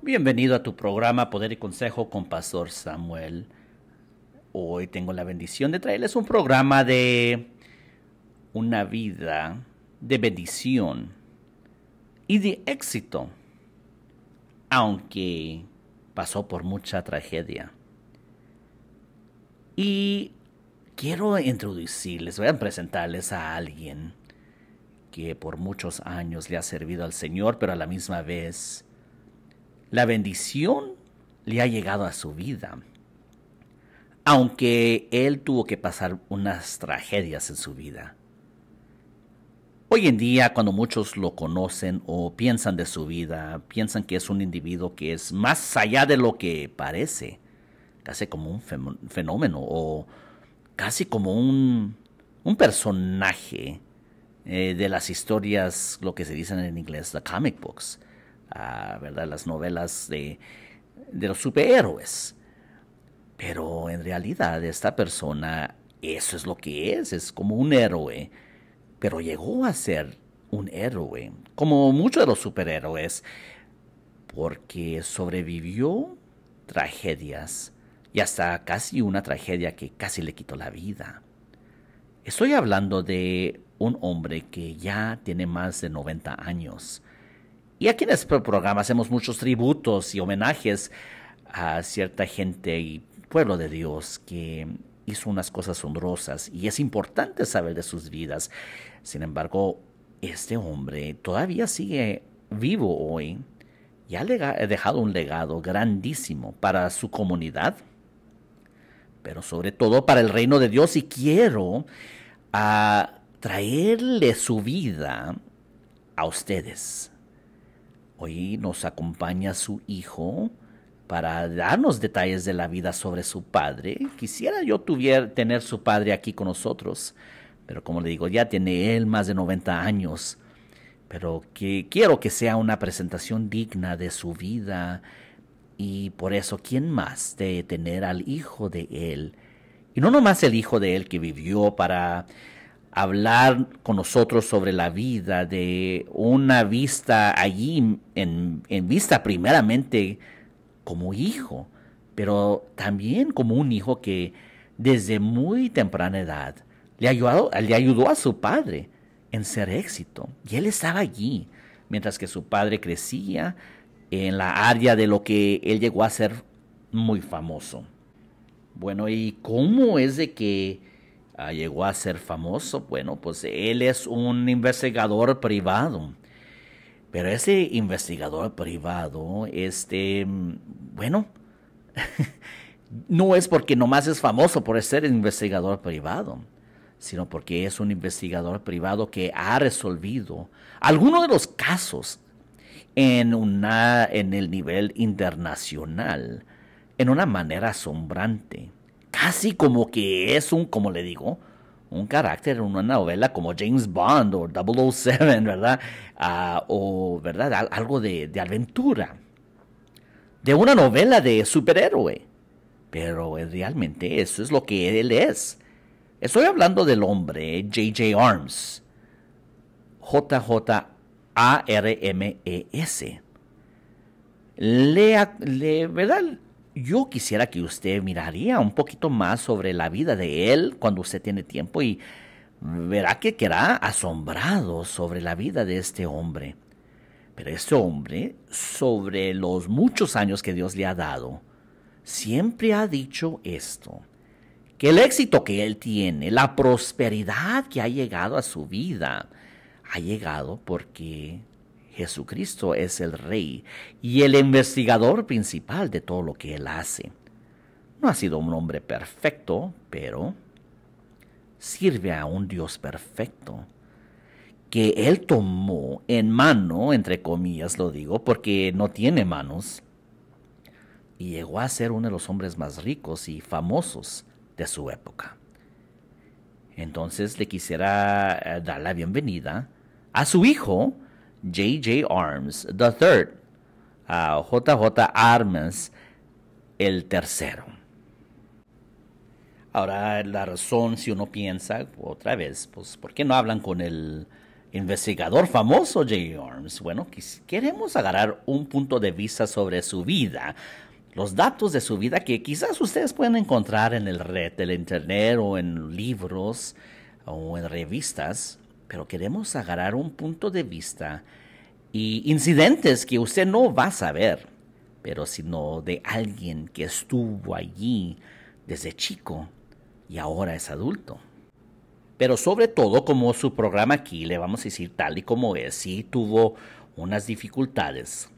Bienvenido a tu programa Poder y Consejo con Pastor Samuel. Hoy tengo la bendición de traerles un programa de una vida de bendición y de éxito, aunque pasó por mucha tragedia. Y quiero introducirles, voy a presentarles a alguien que por muchos años le ha servido al Señor, pero a la misma vez la bendición le ha llegado a su vida, aunque él tuvo que pasar unas tragedias en su vida. Hoy en día, cuando muchos lo conocen o piensan de su vida, piensan que es un individuo que es más allá de lo que parece, casi como un fenómeno o casi como un personaje de las historias, lo que se dicen en inglés, the comic books, ¿verdad? Las novelas de los superhéroes. Pero en realidad esta persona, eso es lo que es como un héroe, pero llegó a ser un héroe, como muchos de los superhéroes, porque sobrevivió tragedias y hasta casi una tragedia que casi le quitó la vida. Estoy hablando de un hombre que ya tiene más de 90 años. Y aquí en este programa hacemos muchos tributos y homenajes a cierta gente y pueblo de Dios que hizo unas cosas honrosas y es importante saber de sus vidas. Sin embargo, este hombre todavía sigue vivo hoy y ha dejado un legado grandísimo para su comunidad, pero sobre todo para el reino de Dios, y quiero traerle su vida a ustedes. Hoy nos acompaña su hijo para darnos detalles de la vida sobre su padre. Quisiera yo tener su padre aquí con nosotros, pero como le digo, ya tiene él más de 90 años. Pero quiero que sea una presentación digna de su vida, y por eso, ¿quién más de tener al hijo de él? Y no nomás el hijo de él que vivió para hablar con nosotros sobre la vida, de una vista allí en vista primeramente como hijo, pero también como un hijo que desde muy temprana edad le ayudó a su padre en ser éxito. Y él estaba allí mientras que su padre crecía en la área de lo que él llegó a ser muy famoso. Bueno, ¿y cómo es de que llegó a ser famoso? Bueno, pues él es un investigador privado. Pero ese investigador privado, bueno, no es porque nomás es famoso por ser investigador privado, sino porque es un investigador privado que ha resolvido algunos de los casos en el nivel internacional en una manera asombrante. Casi como que es como le digo, un carácter en una novela como James Bond o 007, ¿verdad? O, ¿verdad? Algo de aventura, de una novela de superhéroe. Pero realmente eso es lo que él es. Estoy hablando del hombre J.J. Arms. J.J.A.R.M.E.S. ¿Verdad? Yo quisiera que usted miraría un poquito más sobre la vida de él cuando usted tiene tiempo, y verá que quedará asombrado sobre la vida de este hombre. Pero este hombre, sobre los muchos años que Dios le ha dado, siempre ha dicho esto, que el éxito que él tiene, la prosperidad que ha llegado a su vida, ha llegado porque Jesucristo es el Rey y el investigador principal de todo lo que él hace. No ha sido un hombre perfecto, pero sirve a un Dios perfecto, que él tomó en mano, entre comillas lo digo, porque no tiene manos, y llegó a ser uno de los hombres más ricos y famosos de su época. Entonces le quisiera dar la bienvenida a su hijo, J.J. Arms III, a J.J. Arms el tercero. Ahora, la razón, si uno piensa otra vez, pues, ¿por qué no hablan con el investigador famoso J.J. Arms. Bueno, queremos agarrar un punto de vista sobre su vida, los datos de su vida que quizás ustedes pueden encontrar en el red del internet o en libros o en revistas, pero queremos agarrar un punto de vista y incidentes que usted no va a saber, pero sino de alguien que estuvo allí desde chico y ahora es adulto. Pero sobre todo, como su programa aquí, le vamos a decir tal y como es, sí tuvo unas dificultades,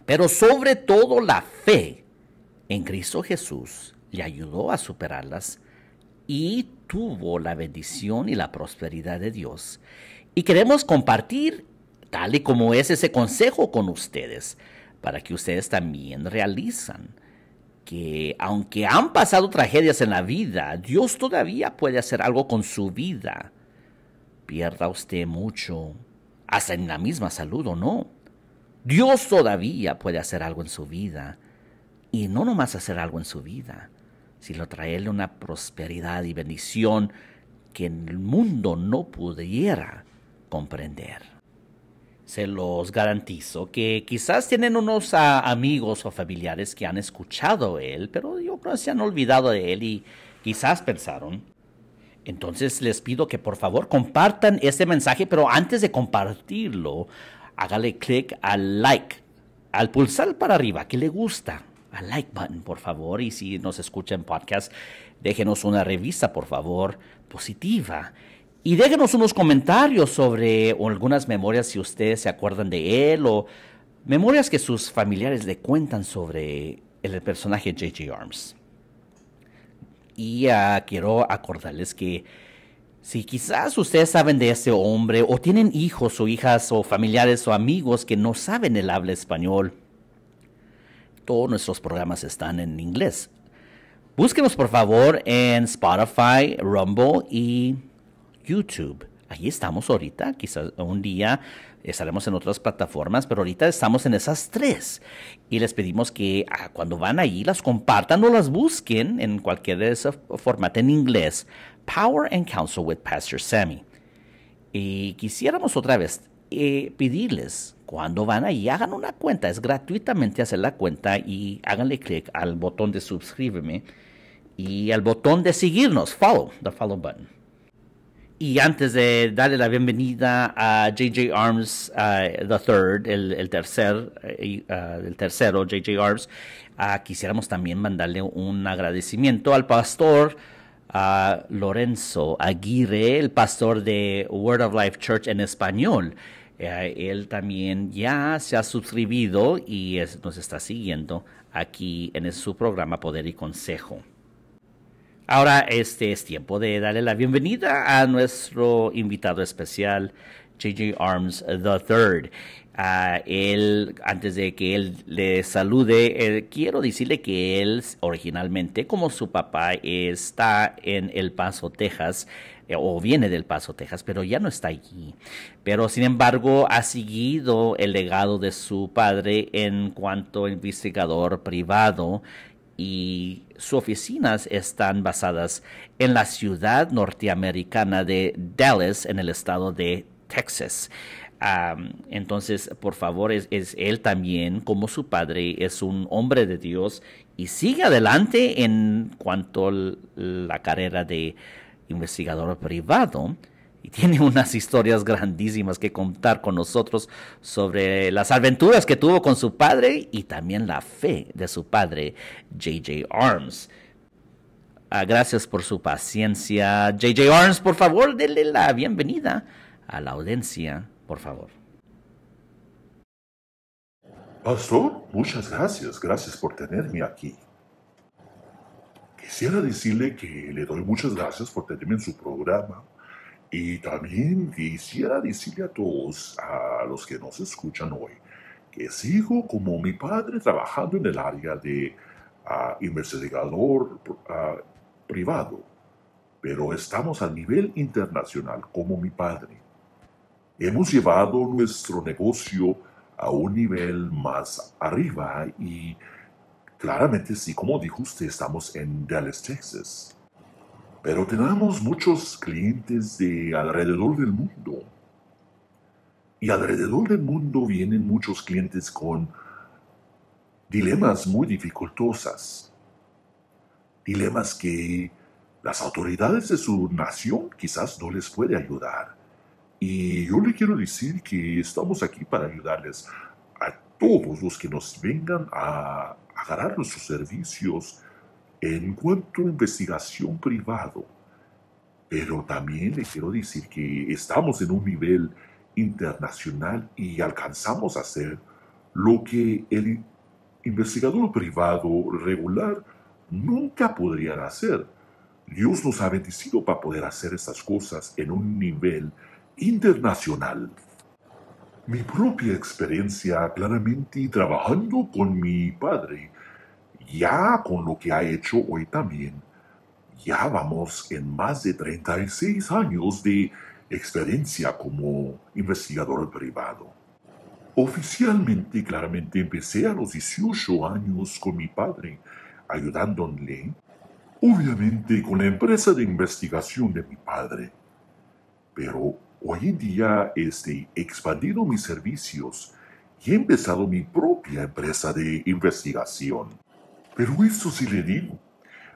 pero sobre todo la fe en Cristo Jesús le ayudó a superarlas y tuvo la bendición y la prosperidad de Dios. Y queremos compartir tal y como es ese consejo con ustedes, para que ustedes también realizan que aunque han pasado tragedias en la vida, Dios todavía puede hacer algo con su vida. Pierda usted mucho, hasta en la misma salud o no. Dios todavía puede hacer algo en su vida. Y no nomás hacer algo en su vida, sino traerle una prosperidad y bendición que el mundo no pudiera comprender. Se los garantizo que quizás tienen unos amigos o familiares que han escuchado él, pero yo creo que se han olvidado de él y quizás pensaron. Entonces les pido que por favor compartan este mensaje, pero antes de compartirlo, hágale clic al like, al pulsar para arriba, que le gusta, al like button, por favor. Y si nos escucha en podcast, déjenos una revista, por favor, positiva. Y déjenos unos comentarios sobre algunas memorias si ustedes se acuerdan de él o memorias que sus familiares le cuentan sobre el personaje J.J. Arms. Y quiero acordarles que si quizás ustedes saben de este hombre o tienen hijos o hijas o familiares o amigos que no saben el habla español, todos nuestros programas están en inglés. Búsquenos por favor en Spotify, Rumble y YouTube. Ahí estamos ahorita, quizás un día estaremos en otras plataformas, pero ahorita estamos en esas tres. Y les pedimos que cuando van ahí las compartan o las busquen en cualquier de esos formatos en inglés. Power and Counsel with Pastor Sammy. Y quisiéramos otra vez pedirles, cuando van ahí, hagan una cuenta. Es gratuitamente hacer la cuenta y háganle clic al botón de suscríbeme y al botón de seguirnos, the follow button. Y antes de darle la bienvenida a J.J. Arms III, el tercero, J.J. Arms, quisiéramos también mandarle un agradecimiento al pastor Lorenzo Aguirre, el pastor de Word of Life Church en español. Él también ya se ha suscribido y nos está siguiendo aquí en su programa Poder y Consejo. Ahora este es tiempo de darle la bienvenida a nuestro invitado especial, J.J. Arms III. Él, antes de que él le salude, quiero decirle que él originalmente, como su papá, está en El Paso, Texas, o viene del Paso, Texas, pero ya no está allí. Pero sin embargo ha seguido el legado de su padre en cuanto a investigador privado, y sus oficinas están basadas en la ciudad norteamericana de Dallas, en el estado de Texas. Entonces, por favor, es él también, como su padre, es un hombre de Dios y sigue adelante en cuanto a la carrera de investigador privado. Y tiene unas historias grandísimas que contar con nosotros sobre las aventuras que tuvo con su padre y también la fe de su padre, J.J. Arms. Gracias por su paciencia. J.J. Arms, por favor, denle la bienvenida a la audiencia, por favor. Pastor, muchas gracias. Gracias por tenerme aquí. Quisiera decirle que le doy muchas gracias por tenerme en su programa. Y también quisiera decirle a todos, a los que nos escuchan hoy, que sigo como mi padre trabajando en el área de investigador privado, pero estamos a nivel internacional como mi padre. Hemos llevado nuestro negocio a un nivel más arriba y claramente sí, como dijo usted, estamos en Dallas, Texas. Pero tenemos muchos clientes de alrededor del mundo. Y alrededor del mundo vienen muchos clientes con dilemas muy dificultosos, dilemas que las autoridades de su nación quizás no les puede ayudar. Y yo le quiero decir que estamos aquí para ayudarles a todos los que nos vengan a agarrar nuestros servicios en cuanto a investigación privado. Pero también le quiero decir que estamos en un nivel internacional y alcanzamos a hacer lo que el investigador privado regular nunca podría hacer. Dios nos ha bendecido para poder hacer estas cosas en un nivel internacional. Mi propia experiencia claramente trabajando con mi padre, ya con lo que ha hecho hoy también, ya vamos en más de 36 años de experiencia como investigador privado. Oficialmente, claramente empecé a los 18 años con mi padre, ayudándole, obviamente con la empresa de investigación de mi padre. Pero hoy en día he expandido mis servicios y he empezado mi propia empresa de investigación. Pero eso sí le digo,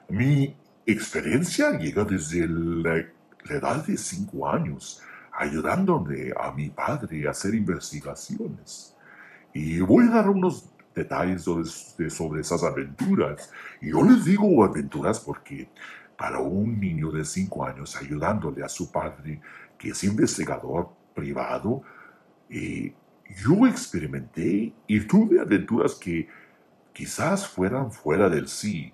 mi experiencia llega desde la edad de 5 años, ayudándole a mi padre a hacer investigaciones. Y voy a dar unos detalles sobre esas aventuras. Y yo les digo aventuras porque para un niño de 5 años ayudándole a su padre, que es investigador privado, yo experimenté y tuve aventuras que quizás fueran fuera del sí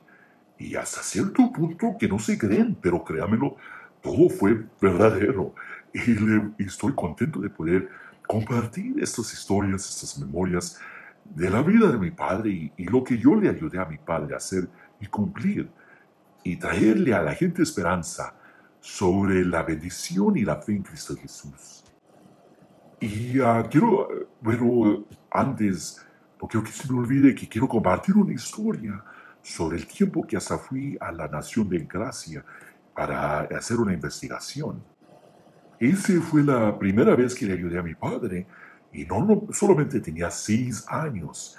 y hasta cierto punto que no se creen, pero créamelo, todo fue verdadero. Y estoy contento de poder compartir estas historias, estas memorias de la vida de mi padre y lo que yo le ayudé a mi padre a hacer y cumplir y traerle a la gente esperanza sobre la bendición y la fe en Cristo Jesús. Y antes, no quiero que se me olvide que quiero compartir una historia sobre el tiempo que hasta fui a la Nación de Gracia para hacer una investigación. Esa fue la primera vez que le ayudé a mi padre y no solamente tenía 6 años.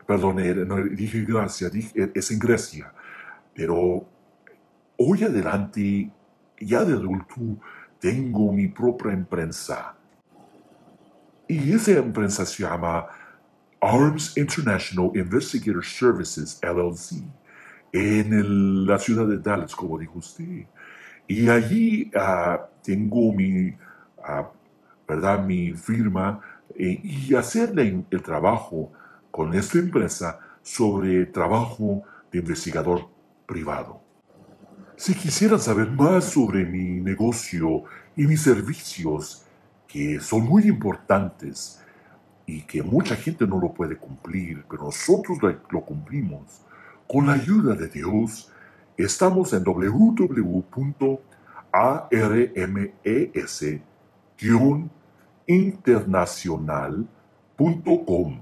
Perdón, no dije Gracia, es en Grecia, pero hoy adelante, ya de adulto, tengo mi propia empresa. Y esa empresa se llama Arms International Investigator Services LLC en la ciudad de Dallas, como dijo usted. Y allí tengo ah, mi firma y hacerle el trabajo con esta empresa sobre trabajo de investigador privado. Si quisieran saber más sobre mi negocio y mis servicios, que son muy importantes y que mucha gente no lo puede cumplir, pero nosotros lo cumplimos, con la ayuda de Dios, estamos en www.arms-internacional.com.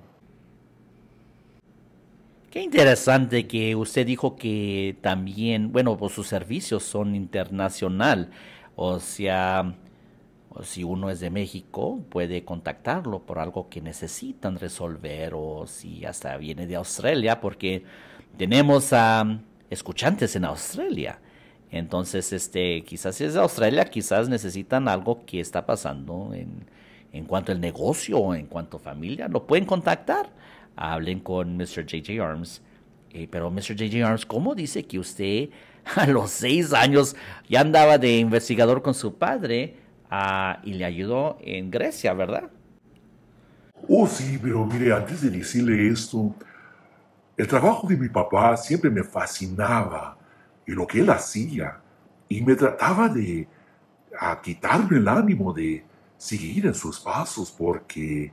Qué interesante que usted dijo que también, bueno, pues sus servicios son internacional. O sea, o si uno es de México, puede contactarlo por algo que necesitan resolver, o si hasta viene de Australia, porque tenemos escuchantes en Australia. Entonces, quizás si es de Australia, quizás necesitan algo que está pasando en cuanto al negocio o en cuanto a familia, lo pueden contactar. Hablen con Mr. J.J. Arms. Pero Mr. J.J. Arms, ¿cómo dice que usted a los 6 años ya andaba de investigador con su padre y le ayudó en Grecia, verdad? Oh, sí, pero mire, antes de decirle esto, el trabajo de mi papá siempre me fascinaba y lo que él hacía y me trataba de quitarme el ánimo de seguir en sus pasos porque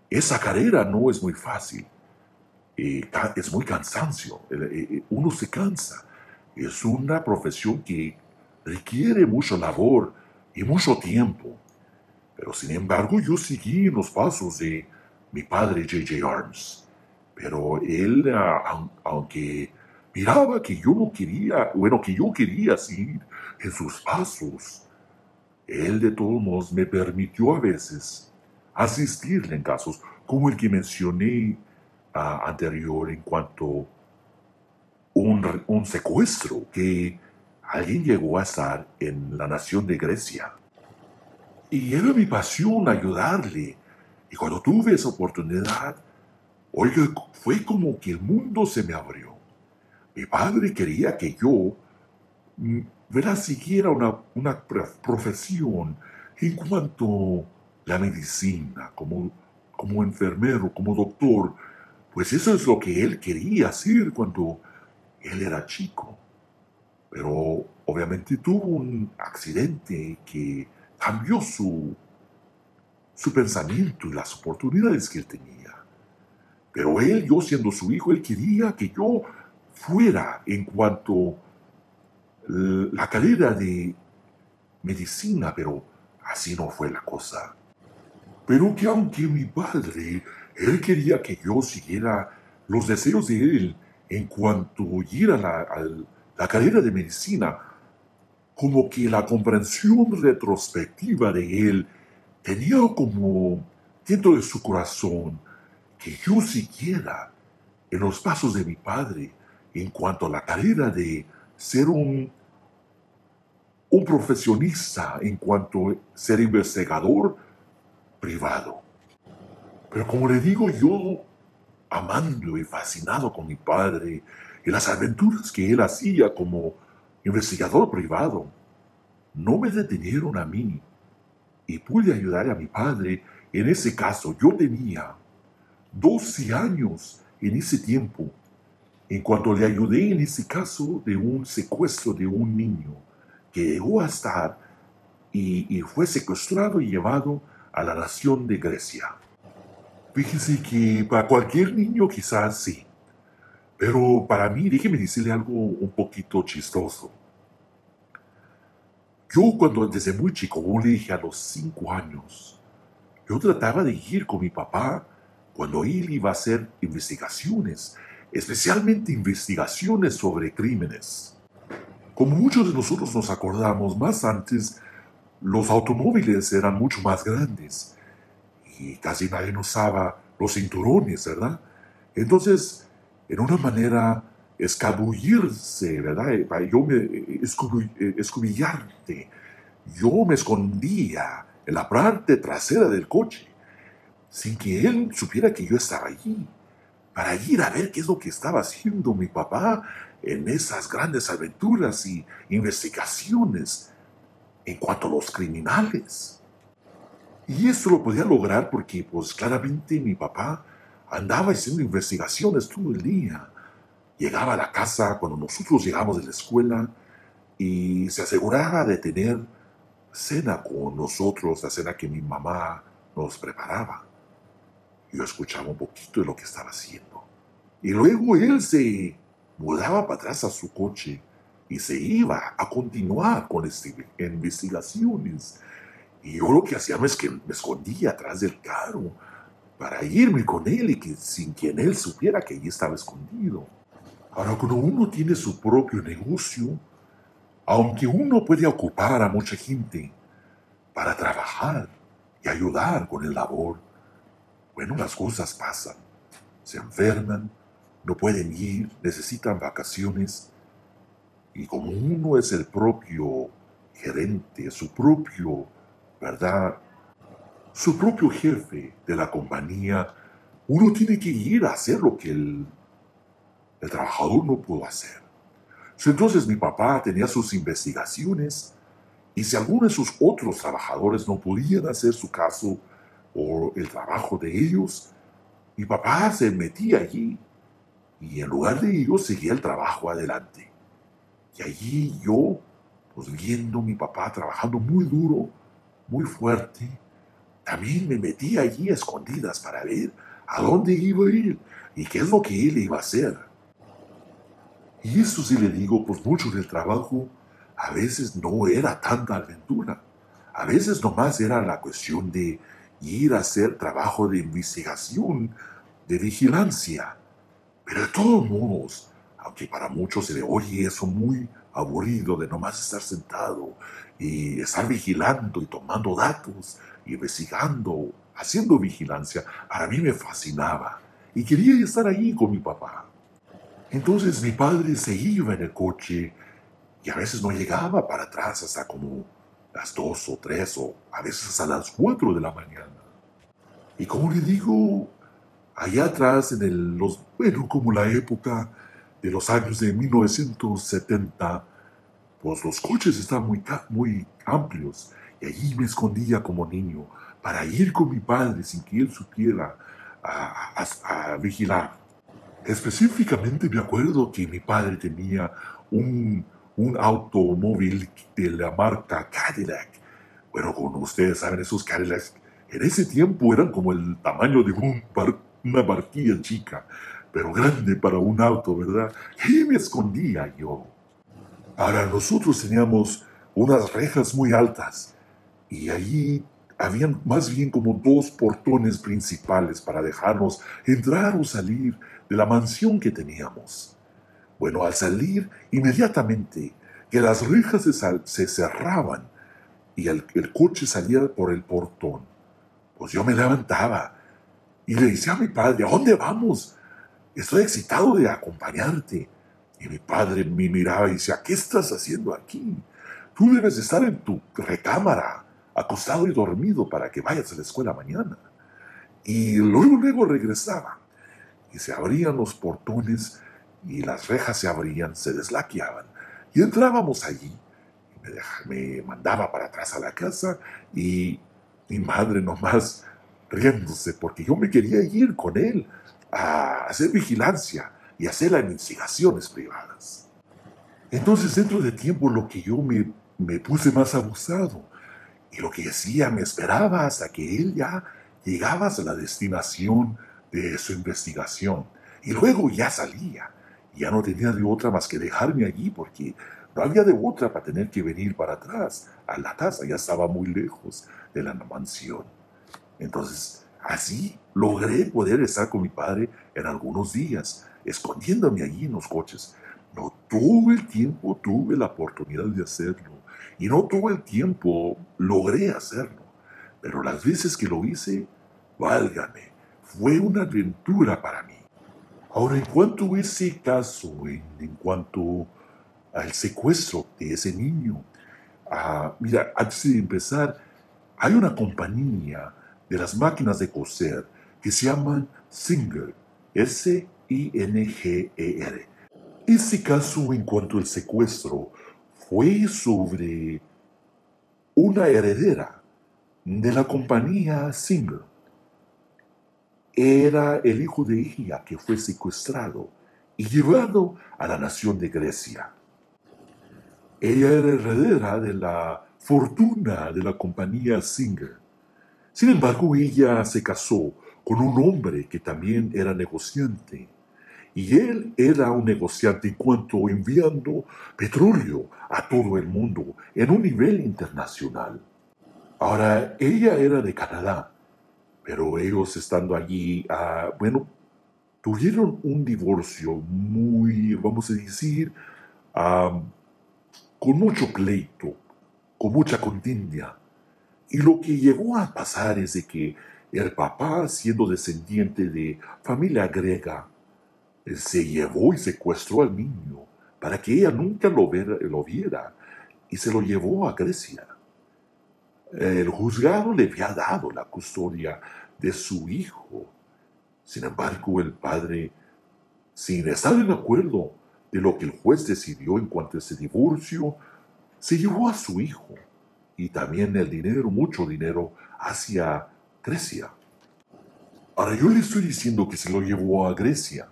esa carrera no es muy fácil, es muy cansancio, uno se cansa, es una profesión que requiere mucha labor y mucho tiempo, pero sin embargo yo seguí en los pasos de mi padre J.J. Arms, pero él, aunque miraba que yo no quería, bueno, que yo quería seguir en sus pasos, Él de todos modos me permitió a veces asistirle en casos como el que mencioné anterior en cuanto un secuestro que alguien llegó a estar en la nación de Grecia. Y era mi pasión ayudarle. Y cuando tuve esa oportunidad, oiga, fue como que el mundo se me abrió. Mi padre quería que yo, siguiera una profesión en cuanto a la medicina, como enfermero, como doctor. Pues eso es lo que él quería hacer cuando él era chico. Pero obviamente tuvo un accidente que cambió su pensamiento y las oportunidades que él tenía. Pero él, yo siendo su hijo, él quería que yo fuera en cuanto la carrera de medicina, pero así no fue la cosa. Pero que aunque mi padre, él quería que yo siguiera los deseos de él en cuanto a ir la carrera de medicina, como que la comprensión retrospectiva de él tenía como dentro de su corazón que yo siguiera en los pasos de mi padre en cuanto a la carrera de ser un profesionista en cuanto a ser investigador privado. Pero como le digo, yo amando y fascinado con mi padre y las aventuras que él hacía como investigador privado, no me detenieron a mí y pude ayudar a mi padre. En ese caso, yo tenía 12 años en ese tiempo, en cuanto le ayudé en ese caso de un secuestro de un niño que llegó a estar y fue secuestrado y llevado a la nación de Grecia. Fíjese que para cualquier niño quizás sí, pero para mí, déjeme decirle algo un poquito chistoso. Yo cuando desde muy chico, como le dije a los 5 años, yo trataba de ir con mi papá cuando él iba a hacer investigaciones, especialmente investigaciones sobre crímenes. Como muchos de nosotros nos acordamos, más antes los automóviles eran mucho más grandes y casi nadie usaba los cinturones, ¿verdad? Entonces, en una manera, escabullirse, ¿verdad? Escubillarte. Yo me escondía en la parte trasera del coche, sin que él supiera que yo estaba allí, para ir a ver qué es lo que estaba haciendo mi papá en esas grandes aventuras y investigaciones en cuanto a los criminales. Y esto lo podía lograr porque, pues claramente mi papá andaba haciendo investigaciones todo el día. Llegaba a la casa cuando nosotros llegamos de la escuela y se aseguraba de tener cena con nosotros, la cena que mi mamá nos preparaba. Yo escuchaba un poquito de lo que estaba haciendo. Y luego él se mudaba para atrás a su coche y se iba a continuar con las investigaciones. Y yo lo que hacía es que me escondía atrás del carro para irme con él y que sin que él supiera que allí estaba escondido. Ahora, cuando uno tiene su propio negocio, aunque uno puede ocupar a mucha gente para trabajar y ayudar con el labor, bueno, las cosas pasan. Se enferman, no pueden ir, necesitan vacaciones. Y como uno es el propio gerente, su propio, ¿verdad? Su propio jefe de la compañía, uno tiene que ir a hacer lo que el trabajador no pudo hacer. Entonces mi papá tenía sus investigaciones y si alguno de sus otros trabajadores no podían hacer su caso o el trabajo de ellos, mi papá se metía allí y en lugar de ellos seguía el trabajo adelante. Y allí yo, pues viendo a mi papá trabajando muy duro, muy fuerte, también me metía allí a escondidas para ver a dónde iba él y qué es lo que él iba a hacer. Y eso sí le digo, pues mucho del trabajo a veces no era tanta aventura. A veces nomás era la cuestión de ir a hacer trabajo de investigación, de vigilancia. Pero de todos modos, aunque para muchos se le oye eso muy aburrido de nomás estar sentado y estar vigilando y tomando datos, investigando, haciendo vigilancia. A mí me fascinaba y quería estar ahí con mi papá. Entonces mi padre se iba en el coche y a veces no llegaba para atrás hasta como las 2 o 3 o a veces hasta las 4 de la mañana. Y como le digo, allá atrás bueno, como la época de los años de 1970, pues los coches estaban muy amplios y allí me escondía como niño para ir con mi padre sin que él supiera a vigilar. Específicamente me acuerdo que mi padre tenía un, un automóvil de la marca Cadillac. Bueno, como ustedes saben, esos Cadillacs en ese tiempo eran como el tamaño de una barquilla chica, pero grande para un auto, ¿verdad? Y me escondía yo. Ahora, nosotros teníamos unas rejas muy altas y allí habían más bien como dos portones principales para dejarnos entrar o salir de la mansión que teníamos. Bueno, al salir, inmediatamente que las rejas se cerraban y el coche salía por el portón, pues yo me levantaba y le decía a mi padre, ¿a dónde vamos? Estoy excitado de acompañarte. Y mi padre me miraba y decía, ¿qué estás haciendo aquí? Tú debes estar en tu recámara, acostado y dormido para que vayas a la escuela mañana. Y luego regresaba y se abrían los portones y las rejas se abrían, se deslaqueaban y entrábamos allí. Me mandaba para atrás a la casa y mi madre nomás riéndose porque yo me quería ir con él a hacer vigilancia y hacer las investigaciones privadas. Entonces dentro de tiempo lo que me puse más abusado y lo que decía me esperaba hasta que él ya llegaba a la destinación de su investigación y luego ya salía. Ya no tenía de otra más que dejarme allí porque no había de otra para tener que venir para atrás a la casa, ya estaba muy lejos de la mansión. Entonces, así logré poder estar con mi padre en algunos días, escondiéndome allí en los coches. No todo el tiempo tuve la oportunidad de hacerlo y no todo el tiempo logré hacerlo, pero las veces que lo hice, válgame, fue una aventura para mí. Ahora, en cuanto a ese caso, en cuanto al secuestro de ese niño, mira, antes de empezar, hay una compañía de las máquinas de coser que se llaman Singer, Singer. Ese caso en cuanto al secuestro fue sobre una heredera de la compañía Singer. Era el hijo de ella que fue secuestrado y llevado a la nación de Grecia. Ella era heredera de la fortuna de la compañía Singer. Sin embargo, ella se casó con un hombre que también era negociante. Y él era un negociante en cuanto enviando petróleo a todo el mundo en un nivel internacional. Ahora, ella era de Canadá, pero ellos estando allí, bueno, tuvieron un divorcio muy, vamos a decir, ah, con mucho pleito, con mucha contienda. Y lo que llegó a pasar es de que el papá, siendo descendiente de familia griega, se llevó y secuestró al niño para que ella nunca lo viera y se lo llevó a Grecia. El juzgado le había dado la custodia de su hijo. Sin embargo, el padre, sin estar en acuerdo de lo que el juez decidió en cuanto a ese divorcio, se llevó a su hijo y también el dinero, mucho dinero, hacia Grecia. Ahora yo le estoy diciendo que se lo llevó a Grecia,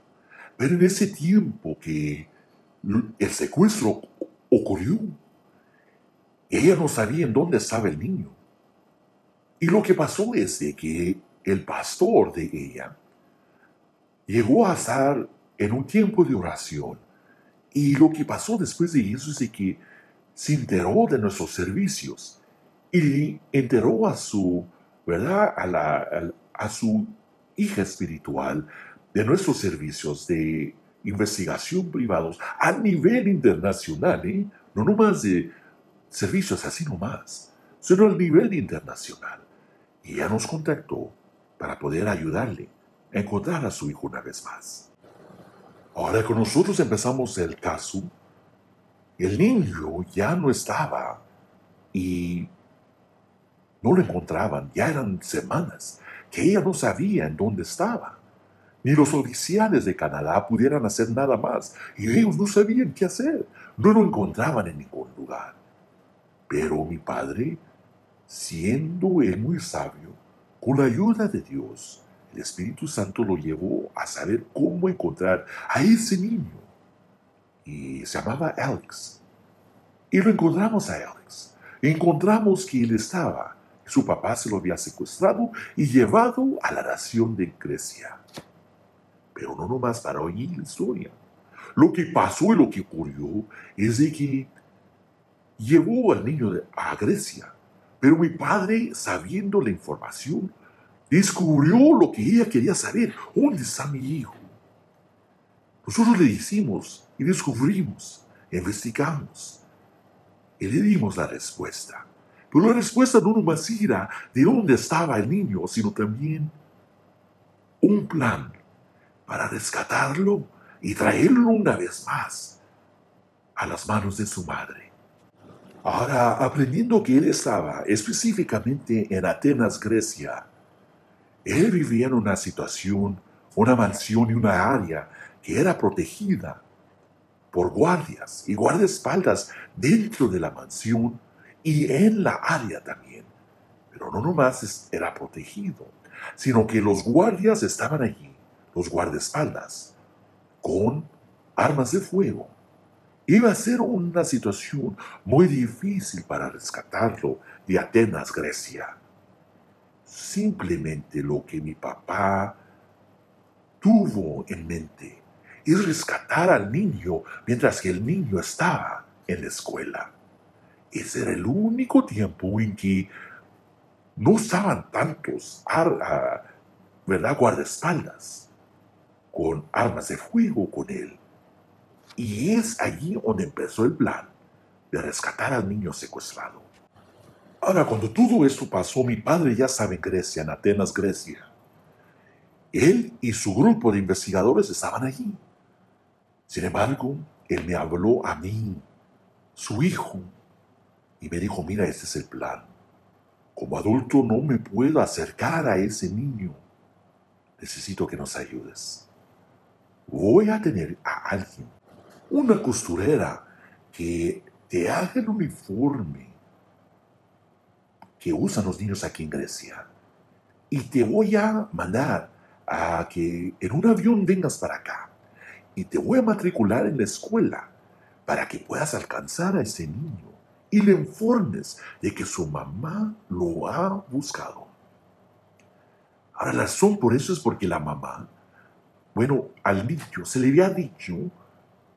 pero en ese tiempo que el secuestro ocurrió, ella no sabía en dónde estaba el niño. Y lo que pasó es de que el pastor de ella llegó a estar en un tiempo de oración. Y lo que pasó después de eso es de que se enteró de nuestros servicios y enteró a su, ¿verdad? A su hija espiritual de nuestros servicios, de investigación privados a nivel internacional, ¿eh? No nomás de servicios así nomás, sino a nivel internacional. Y ella nos contactó para poder ayudarle a encontrar a su hijo una vez más. Ahora que nosotros empezamos el caso, el niño ya no estaba y no lo encontraban. Ya eran semanas que ella no sabía en dónde estaba. Ni los oficiales de Canadá pudieran hacer nada más. Y ellos no sabían qué hacer. No lo encontraban en ningún lugar. Pero mi padre, siendo él muy sabio, con la ayuda de Dios, el Espíritu Santo lo llevó a saber cómo encontrar a ese niño. Y se llamaba Alex. Y lo encontramos a Alex. Encontramos que él estaba. Su papá se lo había secuestrado y llevado a la nación de Grecia. Pero no nomás para oír la historia. Lo que pasó y lo que ocurrió es de que llevó al niño a Grecia. Pero mi padre, sabiendo la información, descubrió lo que ella quería saber. ¿Dónde está mi hijo? Nosotros le hicimos y descubrimos, investigamos y le dimos la respuesta. Pero la respuesta no nomás era de dónde estaba el niño, sino también un plan para rescatarlo y traerlo una vez más a las manos de su madre. Ahora, aprendiendo que él estaba específicamente en Atenas, Grecia, él vivía en una situación, una mansión y una área que era protegida por guardias y guardaespaldas dentro de la mansión y en la área también. Pero no nomás era protegido, sino que los guardias estaban allí, los guardaespaldas, con armas de fuego. Iba a ser una situación muy difícil para rescatarlo de Atenas, Grecia. Simplemente lo que mi papá tuvo en mente es rescatar al niño mientras que el niño estaba en la escuela. Ese era el único tiempo en que no estaban tantos ¿verdad? Guardaespaldas con armas de fuego con él. Y es allí donde empezó el plan de rescatar al niño secuestrado. Ahora, cuando todo esto pasó, mi padre ya estaba en Grecia, en Atenas, Grecia. Él y su grupo de investigadores estaban allí. Sin embargo, él me habló a mí, su hijo, y me dijo, mira, este es el plan. Como adulto no me puedo acercar a ese niño. Necesito que nos ayudes. Voy a tener a alguien, una costurera, que te haga el uniforme que usan los niños aquí en Grecia. Y te voy a mandar a que en un avión vengas para acá. Y te voy a matricular en la escuela para que puedas alcanzar a ese niño y le informes de que su mamá lo ha buscado. Ahora, la razón por eso es porque la mamá, bueno, al niño se le había dicho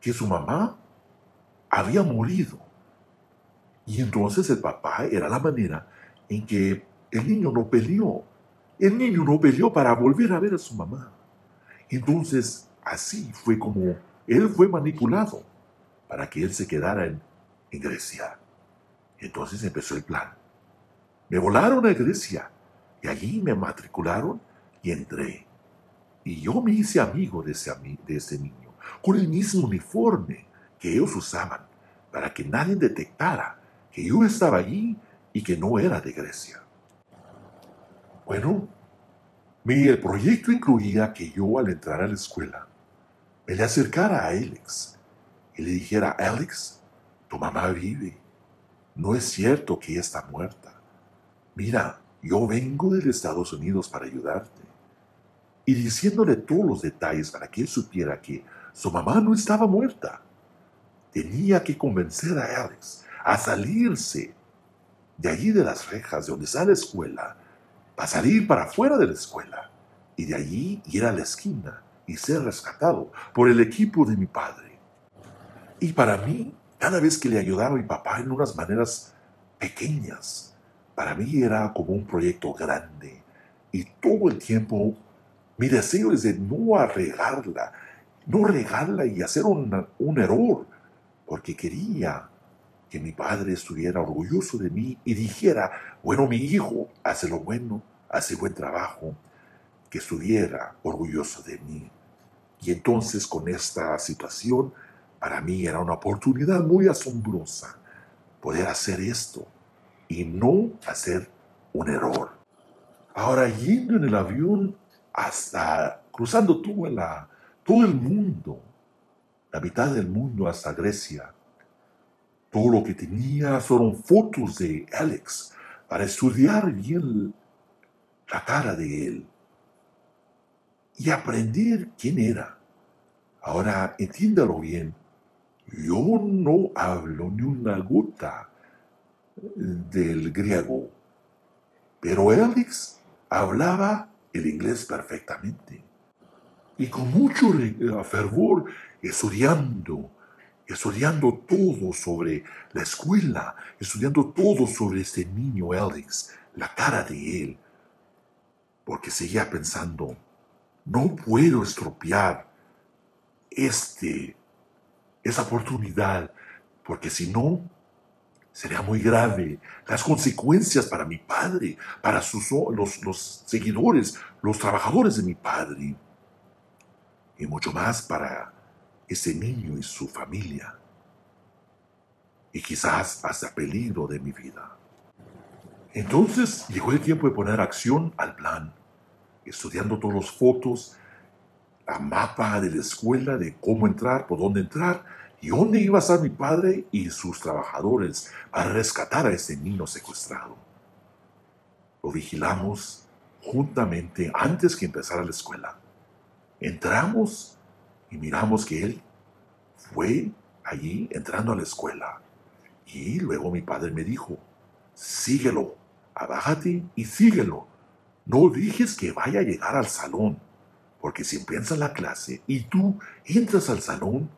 que su mamá había morido. Y entonces el papá era la manera en que el niño no peleó. El niño no peleó para volver a ver a su mamá. Entonces, así fue como él fue manipulado para que él se quedara en Grecia. Entonces empezó el plan. Me volaron a Grecia y allí me matricularon y entré. Y yo me hice amigo de ese niño, con el mismo uniforme que ellos usaban, para que nadie detectara que yo estaba allí y que no era de Grecia. Bueno, el proyecto incluía que yo, al entrar a la escuela, me le acercara a Alex y le dijera, Alex, tu mamá vive. No es cierto que ella está muerta. Mira, yo vengo de Estados Unidos para ayudarte. Y diciéndole todos los detalles para que él supiera que su mamá no estaba muerta. Tenía que convencer a Alex a salirse de allí de las rejas de donde está la escuela, para salir para afuera de la escuela y de allí ir a la esquina y ser rescatado por el equipo de mi padre. Y para mí, cada vez que le ayudaba a mi papá en unas maneras pequeñas, para mí era como un proyecto grande. Y todo el tiempo mi deseo es de no arreglarla no regarla y hacer un error, porque quería que mi padre estuviera orgulloso de mí y dijera, bueno, mi hijo hace lo bueno, hace buen trabajo, que estuviera orgulloso de mí. Y entonces con esta situación, para mí era una oportunidad muy asombrosa poder hacer esto y no hacer un error. Ahora, yendo en el avión hasta cruzando todo el mundo, la mitad del mundo hasta Grecia, todo lo que tenía fueron fotos de Alex para estudiar bien la cara de él y aprender quién era. Ahora, entiéndalo bien, yo no hablo ni una gota del griego, pero Alex hablaba el inglés perfectamente y con mucho fervor estudiando todo sobre la escuela, estudiando todo sobre este niño Alex, la cara de él, porque seguía pensando, no puedo estropear esa oportunidad, porque si no, sería muy grave. Las consecuencias para mi padre, para los seguidores, los trabajadores de mi padre, y mucho más para ese niño y su familia, y quizás hasta peligro de mi vida. Entonces llegó el tiempo de poner acción al plan, estudiando todas las fotos, la mapa de la escuela de cómo entrar, por dónde entrar y dónde iba a estar mi padre y sus trabajadores para rescatar a ese niño secuestrado. Lo vigilamos juntamente antes que empezara la escuela. Entramos y miramos que él fue allí entrando a la escuela. Y luego mi padre me dijo, síguelo, abájate y síguelo. No dejes que vaya a llegar al salón, porque si empieza la clase y tú entras al salón,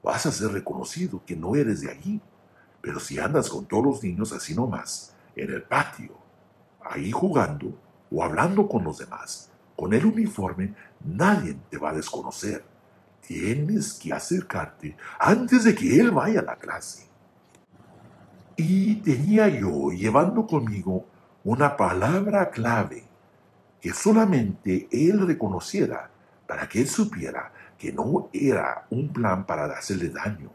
vas a ser reconocido que no eres de allí. Pero si andas con todos los niños así nomás, en el patio, ahí jugando o hablando con los demás, con el uniforme, nadie te va a desconocer. Tienes que acercarte antes de que él vaya a la clase. Y tenía yo llevando conmigo una palabra clave que solamente él reconociera para que él supiera que no era un plan para hacerle daño.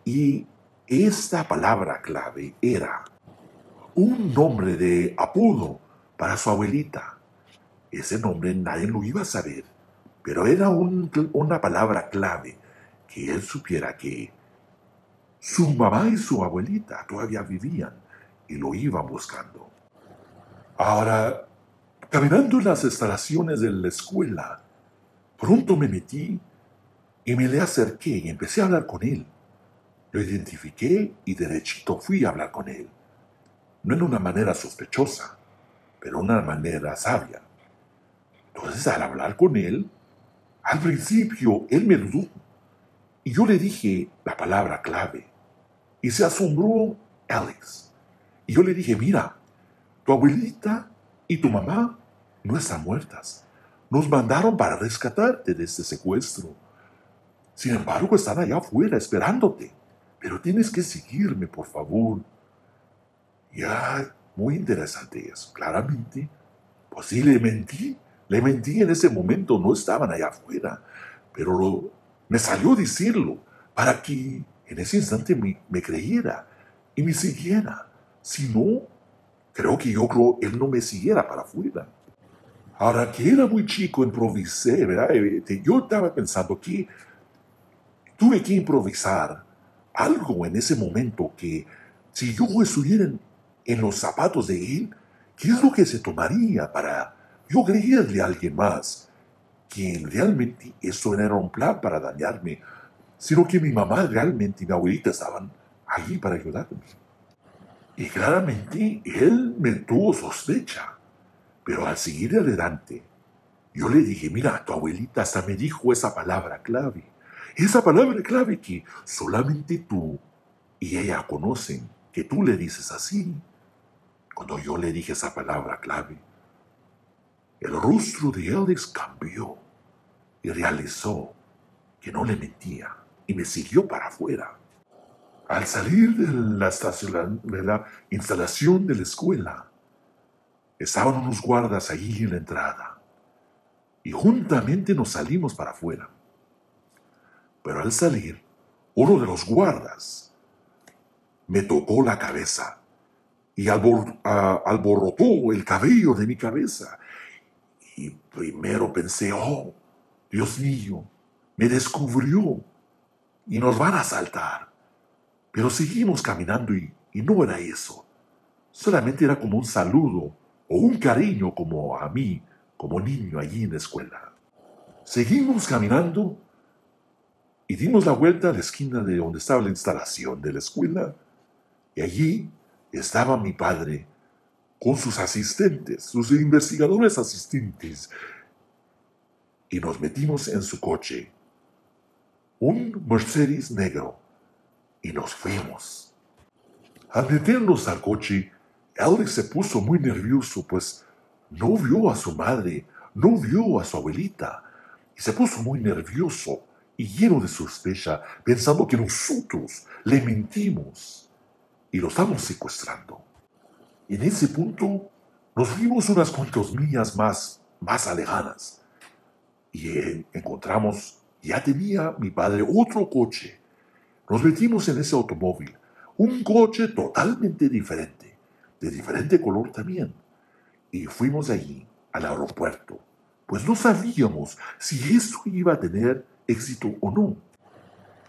Y esta palabra clave era un nombre de apodo para su abuelita. Ese nombre nadie lo iba a saber, pero era una palabra clave que él supiera que su mamá y su abuelita todavía vivían y lo iban buscando. Ahora, caminando en las instalaciones de la escuela, pronto me metí y me le acerqué y empecé a hablar con él. Lo identifiqué y derechito fui a hablar con él. No en una manera sospechosa, pero una manera sabia. Entonces, al hablar con él, al principio él me dudó y yo le dije la palabra clave y se asombró Alex. Y yo le dije, mira, tu abuelita y tu mamá no están muertas. Nos mandaron para rescatarte de este secuestro. Sin embargo, están allá afuera esperándote. Pero tienes que seguirme, por favor. Ya, muy interesante eso. Claramente, pues sí, le mentí. Le mentí en ese momento, no estaban allá afuera. Pero me salió decirlo para que en ese instante me creyera y me siguiera. Si no, creo que él no me siguiera para afuera. Ahora que era muy chico, improvisé, ¿verdad? Yo estaba pensando que tuve que improvisar algo en ese momento que si yo estuviera en los zapatos de él, ¿qué es lo que se tomaría para yo creerle a alguien más que realmente eso no era un plan para dañarme, sino que mi mamá realmente y mi abuelita estaban allí para ayudarme? Y claramente él me tuvo sospecha, pero al seguir adelante, yo le dije, mira, tu abuelita hasta me dijo esa palabra clave. Esa palabra clave que solamente tú y ella conocen, que tú le dices así. Cuando yo le dije esa palabra clave, el rostro de Alex cambió y realizó que no le mentía y me siguió para afuera. Al salir de la instalación de la escuela, estaban unos guardas allí en la entrada y juntamente nos salimos para afuera. Pero al salir, uno de los guardas me tocó la cabeza y alborotó el cabello de mi cabeza. Y primero pensé, oh, Dios mío, me descubrió y nos van a asaltar. Pero seguimos caminando y no era eso. Solamente era como un saludo o un cariño como a mí, como niño allí en la escuela. Seguimos caminando y dimos la vuelta a la esquina de donde estaba la instalación de la escuela. Y allí estaba mi padre con sus asistentes, sus investigadores asistentes. Y nos metimos en su coche, un Mercedes negro, y nos fuimos. Al meternos al coche, Alex se puso muy nervioso, pues no vio a su madre, no vio a su abuelita, y se puso muy nervioso y lleno de sospecha, pensando que nosotros le mentimos y lo estamos secuestrando. Y en ese punto nos fuimos unas cuantas millas más alejadas y encontramos, ya tenía mi padre otro coche. Nos metimos en ese automóvil, un coche totalmente diferente, de diferente color también, y fuimos allí al aeropuerto, pues no sabíamos si esto iba a tener éxito o no.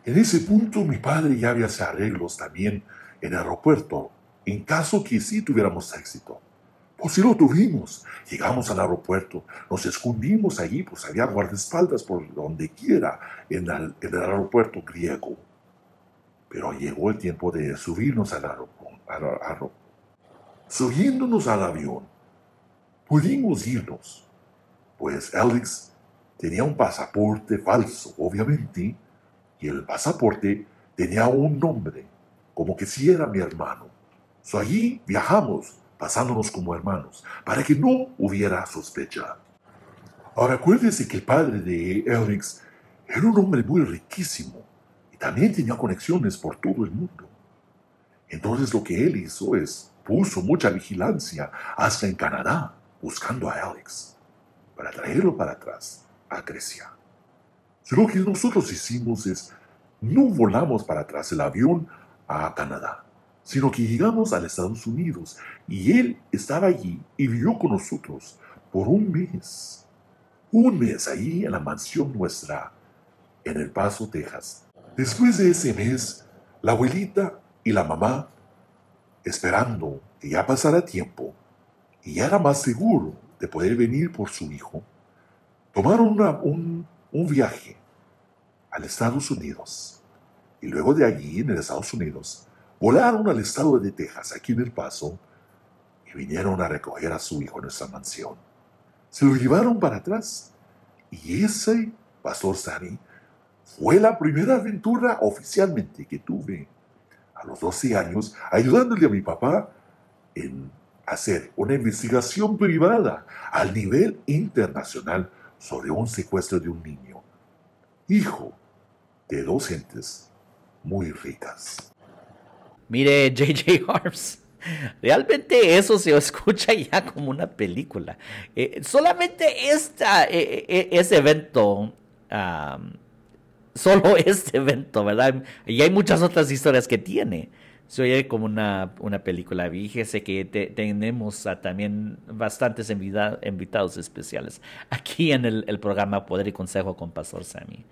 En ese punto mi padre ya había hecho arreglos también en el aeropuerto, en caso que sí tuviéramos éxito. Pues sí lo tuvimos. Llegamos al aeropuerto, nos escondimos allí, pues había guardaespaldas por donde quiera en el aeropuerto griego. Pero llegó el tiempo de subirnos al aeropuerto. Subiéndonos al avión, pudimos irnos, pues Alex tenía un pasaporte falso, obviamente, y el pasaporte tenía un nombre, como que si era mi hermano. Allí viajamos, pasándonos como hermanos, para que no hubiera sospecha. Ahora acuérdese que el padre de Alex era un hombre muy riquísimo y también tenía conexiones por todo el mundo. Entonces lo que él hizo es puso mucha vigilancia hasta en Canadá, buscando a Alex, para traerlo para atrás a Grecia. Lo que nosotros hicimos es, no volamos para atrás el avión a Canadá, sino que llegamos a los Estados Unidos y él estaba allí y vivió con nosotros por un mes. Un mes allí en la mansión nuestra, en El Paso, Texas. Después de ese mes, la abuelita y la mamá, esperando que ya pasara tiempo y ya era más seguro de poder venir por su hijo, tomaron un viaje al Estados Unidos. Y luego de allí, en los Estados Unidos, volaron al estado de Texas, aquí en El Paso, y vinieron a recoger a su hijo en nuestra mansión. Se lo llevaron para atrás. Y ese, Pastor Sammy, fue la primera aventura oficialmente que tuve a los 12 años, ayudándole a mi papá en hacer una investigación privada al nivel internacional sobre un secuestro de un niño, hijo de dos gentes muy ricas. Mire, J.J. Harps, realmente eso se escucha ya como una película. Solamente ese evento, solo este evento, ¿verdad? Y hay muchas otras historias que tiene. Se oye como una película. Fíjese que tenemos también bastantes invitados especiales aquí en el programa Poder y Consejo con Pastor Sammy.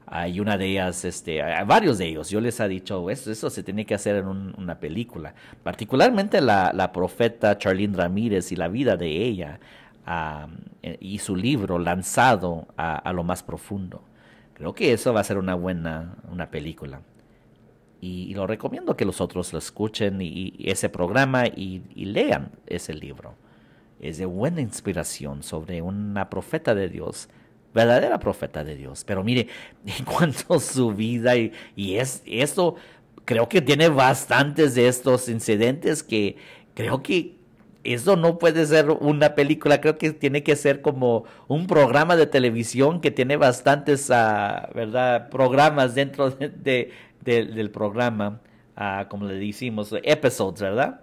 Hay una de ellas, hay varios de ellos, yo les he dicho, eso se tiene que hacer en una película. Particularmente la profeta Charlene Ramírez y la vida de ella y su libro lanzado a lo más profundo. Creo que eso va a ser una película. Y lo recomiendo que los otros lo escuchen y ese programa y lean ese libro. Es de buena inspiración sobre una profeta de Dios, verdadera profeta de Dios. Pero mire, en cuanto a su vida esto, creo que tiene bastantes de estos incidentes que creo que eso no puede ser una película, creo que tiene que ser como un programa de televisión que tiene bastantes, ¿verdad? Programas dentro del programa, como le decimos, episodes, ¿verdad?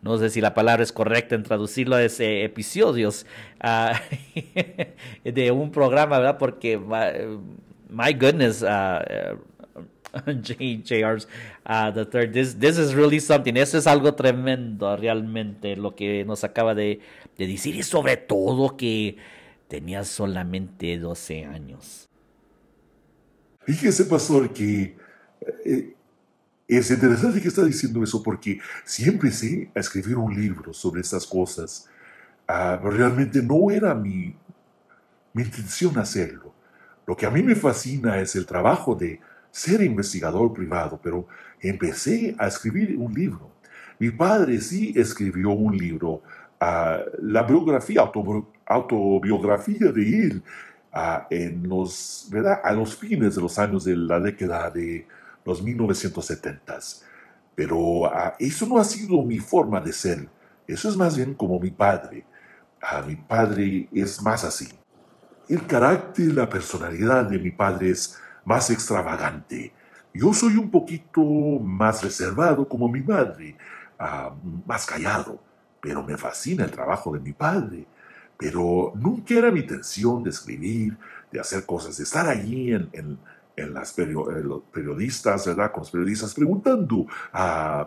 No sé si la palabra es correcta en traducirlo a ese episodios ah, de un programa, ¿verdad? Porque, my goodness, JR's the third, this is really something. Eso es algo tremendo, realmente, lo que nos acaba de decir. Y sobre todo que tenía solamente 12 años. Fíjese, pastor, que eh, es interesante que está diciendo eso porque siempre empecé a escribir un libro sobre estas cosas. Pero realmente no era mi intención hacerlo. Lo que a mí me fascina es el trabajo de ser investigador privado, pero empecé a escribir un libro. Mi padre sí escribió un libro, la biografía, autobiografía de él, ¿verdad? A los fines de los años de la década de los 1970s. Pero eso no ha sido mi forma de ser. Eso es más bien como mi padre. Mi padre es más así. El carácter, la personalidad de mi padre es más extravagante. Yo soy un poquito más reservado como mi madre, más callado, pero me fascina el trabajo de mi padre. Pero nunca era mi intención de escribir, de hacer cosas, de estar allí en los periodistas, ¿verdad? Con los periodistas preguntando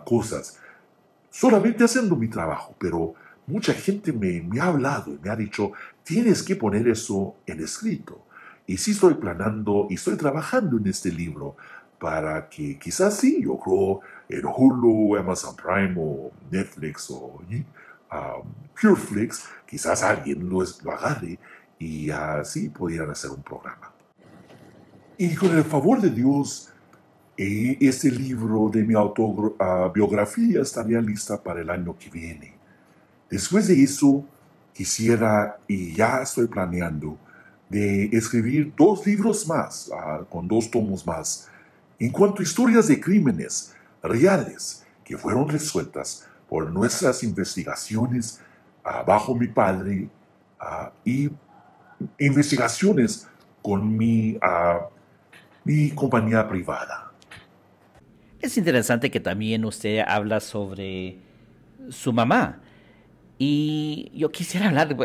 cosas, solamente haciendo mi trabajo, pero mucha gente me ha hablado y me ha dicho, tienes que poner eso en escrito. Y sí estoy planeando y estoy trabajando en este libro para que quizás sí, yo creo, en Hulu, Amazon Prime o Netflix o Pureflix, quizás alguien lo agarre y así pudieran hacer un programa. Y con el favor de Dios, este libro de mi autobiografía estaría lista para el año que viene. Después de eso, quisiera, y ya estoy planeando, de escribir 2 libros más, con 2 tomos más, en cuanto a historias de crímenes reales que fueron resueltas por nuestras investigaciones bajo mi padre y investigaciones con mi compañía privada. Es interesante que también usted habla sobre su mamá. Y yo quisiera hablar,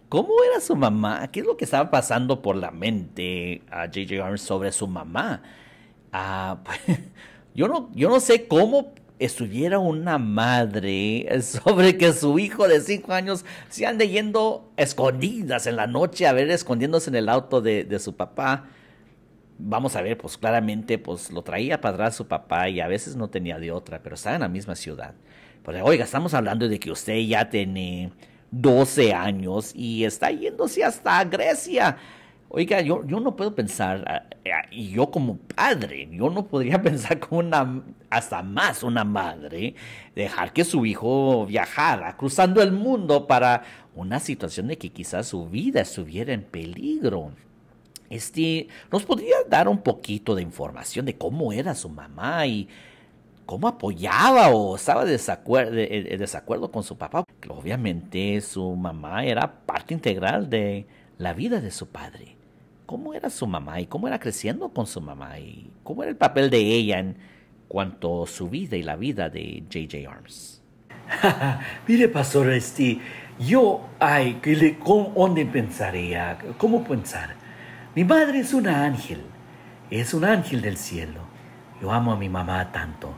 ¿cómo era su mamá? ¿Qué es lo que estaba pasando por la mente a J.J. Abrams sobre su mamá? Pues, yo no sé cómo estuviera una madre sobre que su hijo de 5 años se ande yendo escondidas en la noche, a ver, escondiéndose en el auto de su papá. Vamos a ver, pues claramente pues lo traía para atrás su papá y a veces no tenía de otra, pero estaba en la misma ciudad. Pues, oiga, estamos hablando de que usted ya tiene 12 años y está yéndose hasta Grecia. Oiga, yo no puedo pensar, y yo como padre, yo no podría pensar como hasta más una madre, dejar que su hijo viajara cruzando el mundo para una situación de que quizás su vida estuviera en peligro. ¿Nos podría dar un poquito de información de cómo era su mamá y cómo apoyaba o estaba desacuerdo con su papá? Obviamente su mamá era parte integral de la vida de su padre. ¿Cómo era su mamá y cómo era creciendo con su mamá y cómo era el papel de ella en cuanto a su vida y la vida de J.J. Abrams? Mire, pastor, ¿dónde pensaría? ¿Cómo pensar? Mi madre es un ángel del cielo. Yo amo a mi mamá tanto.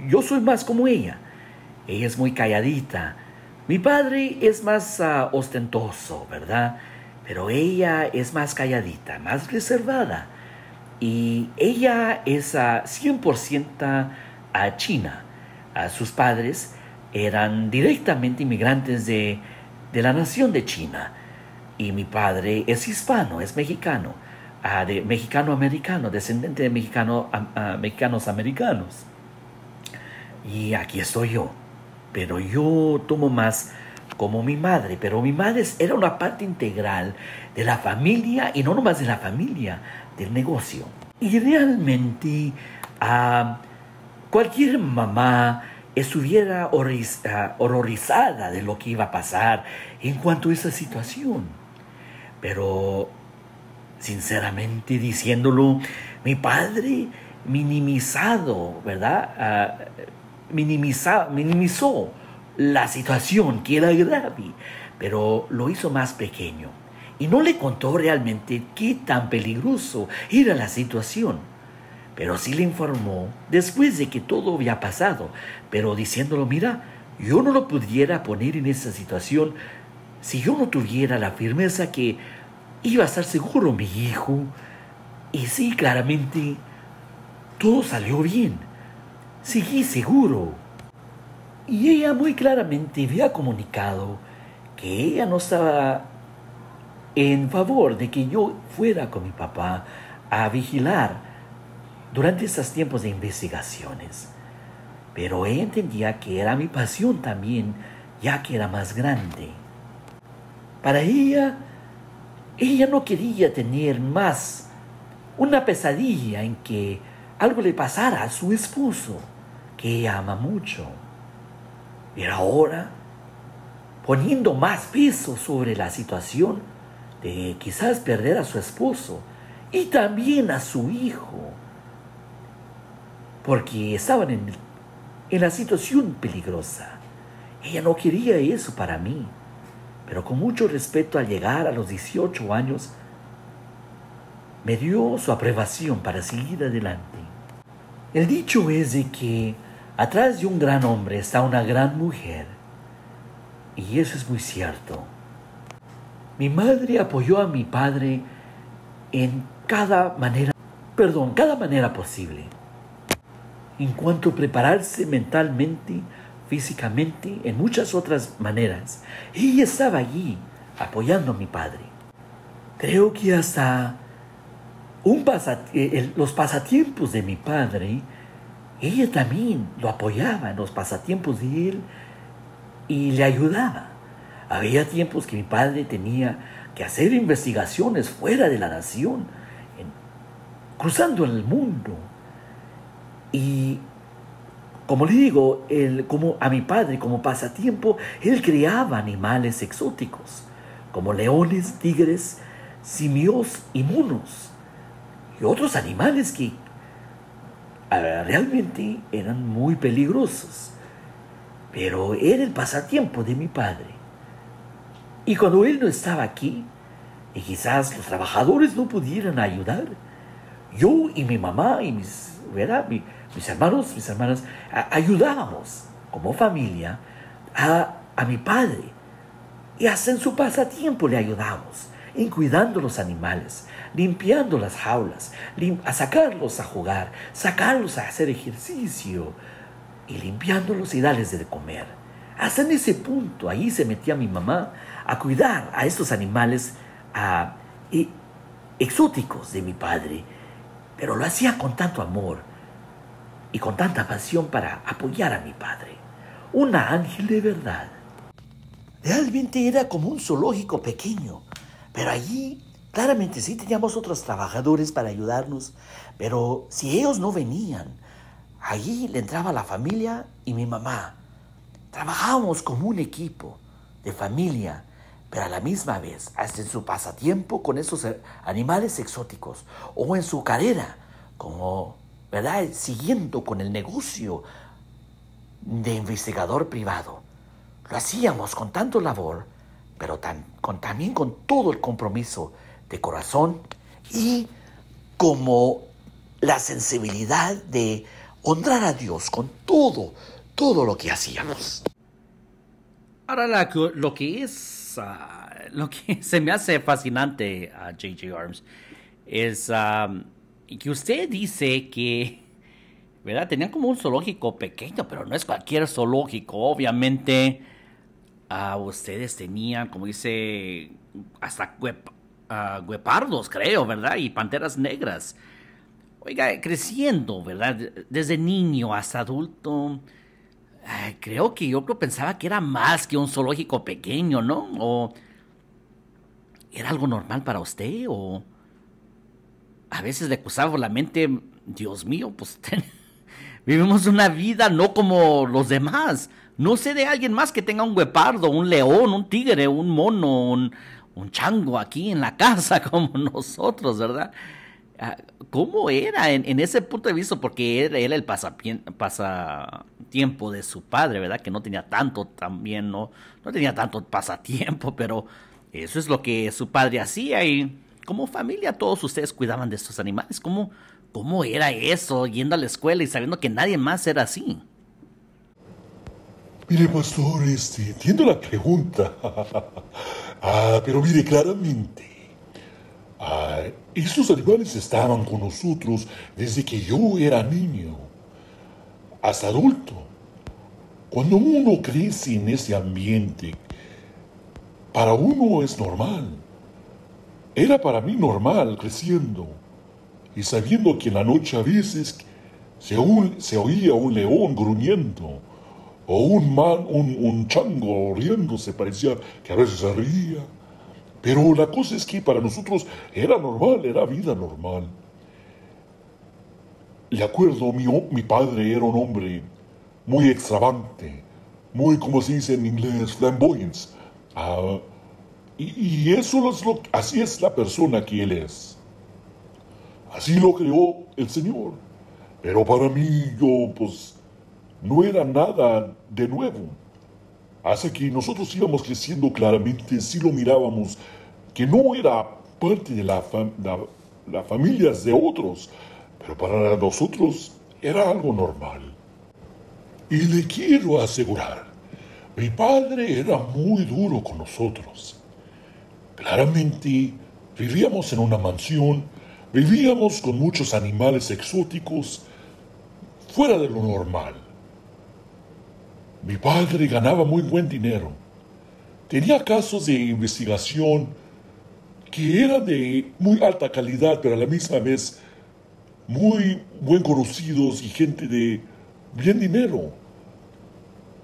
Yo soy más como ella. Ella es muy calladita. Mi padre es más ostentoso, ¿verdad? Pero ella es más calladita, más reservada. Y ella es 100% china. Sus padres eran directamente inmigrantes de la nación de China. Y mi padre es hispano, es mexicano, de mexicano-americano, descendente de mexicanos americanos. Y aquí estoy yo. Pero yo tomo más como mi madre. Pero mi madre era una parte integral de la familia, y no nomás de la familia, del negocio. Y realmente cualquier mamá estuviera horrorizada de lo que iba a pasar en cuanto a esa situación. Pero, sinceramente diciéndolo, mi padre minimizó la situación que era grave, pero lo hizo más pequeño y no le contó realmente qué tan peligroso era la situación. Pero sí le informó después de que todo había pasado, pero diciéndolo, mira, yo no lo pudiera poner en esa situación si yo no tuviera la firmeza que iba a estar seguro mi hijo. Y sí, claramente, todo salió bien. Seguí seguro. Y ella muy claramente había comunicado que ella no estaba en favor de que yo fuera con mi papá a vigilar durante estos tiempos de investigaciones. Pero ella entendía que era mi pasión también, ya que era más grande. Para ella no quería tener más una pesadilla en que algo le pasara a su esposo, que ella ama mucho. Pero ahora, poniendo más peso sobre la situación de quizás perder a su esposo y también a su hijo, porque estaban en la situación peligrosa. Ella no quería eso para mí, pero con mucho respeto, al llegar a los 18 años, me dio su aprobación para seguir adelante. El dicho es de que atrás de un gran hombre está una gran mujer, y eso es muy cierto. Mi madre apoyó a mi padre en cada manera posible. En cuanto a prepararse mentalmente, físicamente, en muchas otras maneras, ella estaba allí apoyando a mi padre. Creo que hasta los pasatiempos de mi padre, ella también lo apoyaba en los pasatiempos de él y le ayudaba. Había tiempos que mi padre tenía que hacer investigaciones fuera de la nación, cruzando el mundo. Y como le digo, como a mi padre, como pasatiempo, él criaba animales exóticos, como leones, tigres, simios y monos, y otros animales que realmente eran muy peligrosos. Pero era el pasatiempo de mi padre. Y cuando él no estaba aquí, y quizás los trabajadores no pudieran ayudar, yo y mi mamá y mis hermanos, mis hermanas, ayudábamos como familia a mi padre. Y hasta en su pasatiempo le ayudamos, en cuidando los animales, limpiando las jaulas, a sacarlos a jugar, sacarlos a hacer ejercicio, y limpiándolos y darles de comer. Hasta en ese punto, ahí se metía mi mamá a cuidar a estos animales exóticos de mi padre, pero lo hacía con tanto amor y con tanta pasión para apoyar a mi padre. Una ángel de verdad. Realmente era como un zoológico pequeño, pero allí claramente sí teníamos otros trabajadores para ayudarnos, pero si ellos no venían, allí le entraba la familia y mi mamá. Trabajábamos como un equipo de familia, pero a la misma vez, hasta en su pasatiempo con esos animales exóticos, o en su carrera, como, ¿verdad?, siguiendo con el negocio de investigador privado. Lo hacíamos con tanto labor, pero también con todo el compromiso de corazón y como la sensibilidad de honrar a Dios con todo lo que hacíamos. Ahora lo que se me hace fascinante a J.J. Arms es que usted dice que, ¿verdad?, tenían como un zoológico pequeño, pero no es cualquier zoológico. Obviamente, ustedes tenían, como dice, hasta guepardos, creo, ¿verdad? Y panteras negras. Oiga, creciendo, ¿verdad? Desde niño hasta adulto, creo que yo pensaba que era más que un zoológico pequeño, ¿no? ¿O era algo normal para usted? ¿O a veces le cruzaba por la mente, Dios mío, pues Vivimos una vida no como los demás. No sé de alguien más que tenga un guepardo, un león, un tigre, un mono, un chango aquí en la casa como nosotros, ¿verdad? Ah, ¿cómo era en ese punto de vista? Porque era el pasatiempo de su padre, ¿verdad? Que no tenía tanto también, no tenía tanto pasatiempo, pero eso es lo que su padre hacía y como familia todos ustedes cuidaban de estos animales. ¿Cómo era eso, yendo a la escuela y sabiendo que nadie más era así? Mire, pastor, entiendo la pregunta. Pero mire, claramente, estos animales estaban con nosotros desde que yo era niño hasta adulto. Cuando uno crece en ese ambiente, para uno es normal. Era para mí normal creciendo y sabiendo que en la noche a veces se oía un león gruñendo o un chango riéndose, parecía que a veces se reía. Pero la cosa es que para nosotros era normal, era vida normal. Le acuerdo, mi padre era un hombre muy extravagante, muy, como se dice en inglés, flamboyant. Ah, y eso así es la persona que él es. Así lo creó el Señor. Pero para mí, pues, no era nada de nuevo. Hasta que nosotros íbamos creciendo claramente, sí lo mirábamos, que no era parte de la familia de otros, pero para nosotros era algo normal. Y le quiero asegurar, mi padre era muy duro con nosotros. Claramente, vivíamos en una mansión, vivíamos con muchos animales exóticos, fuera de lo normal. Mi padre ganaba muy buen dinero. Tenía casos de investigación que eran de muy alta calidad, pero a la misma vez muy buen conocidos y gente de bien dinero.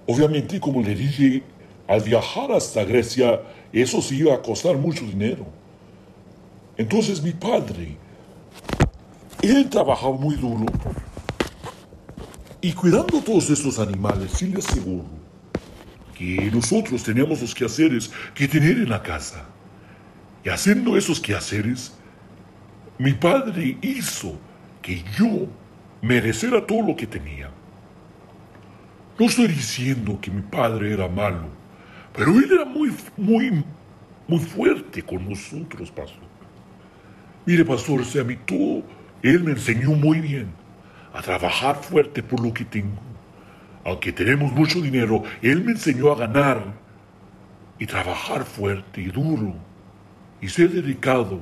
Obviamente, como le dije, al viajar hasta Grecia, eso sí iba a costar mucho dinero. Entonces mi padre, él trabajaba muy duro y cuidando todos estos animales, sí le aseguro que nosotros teníamos los quehaceres que tener en la casa. Y haciendo esos quehaceres, mi padre hizo que yo mereciera todo lo que tenía. No estoy diciendo que mi padre era malo, pero él era muy fuerte con nosotros, pastor. Mire, pastor, a mí todo, él me enseñó muy bien a trabajar fuerte por lo que tengo. Aunque tenemos mucho dinero, él me enseñó a ganar y trabajar fuerte y duro y ser dedicado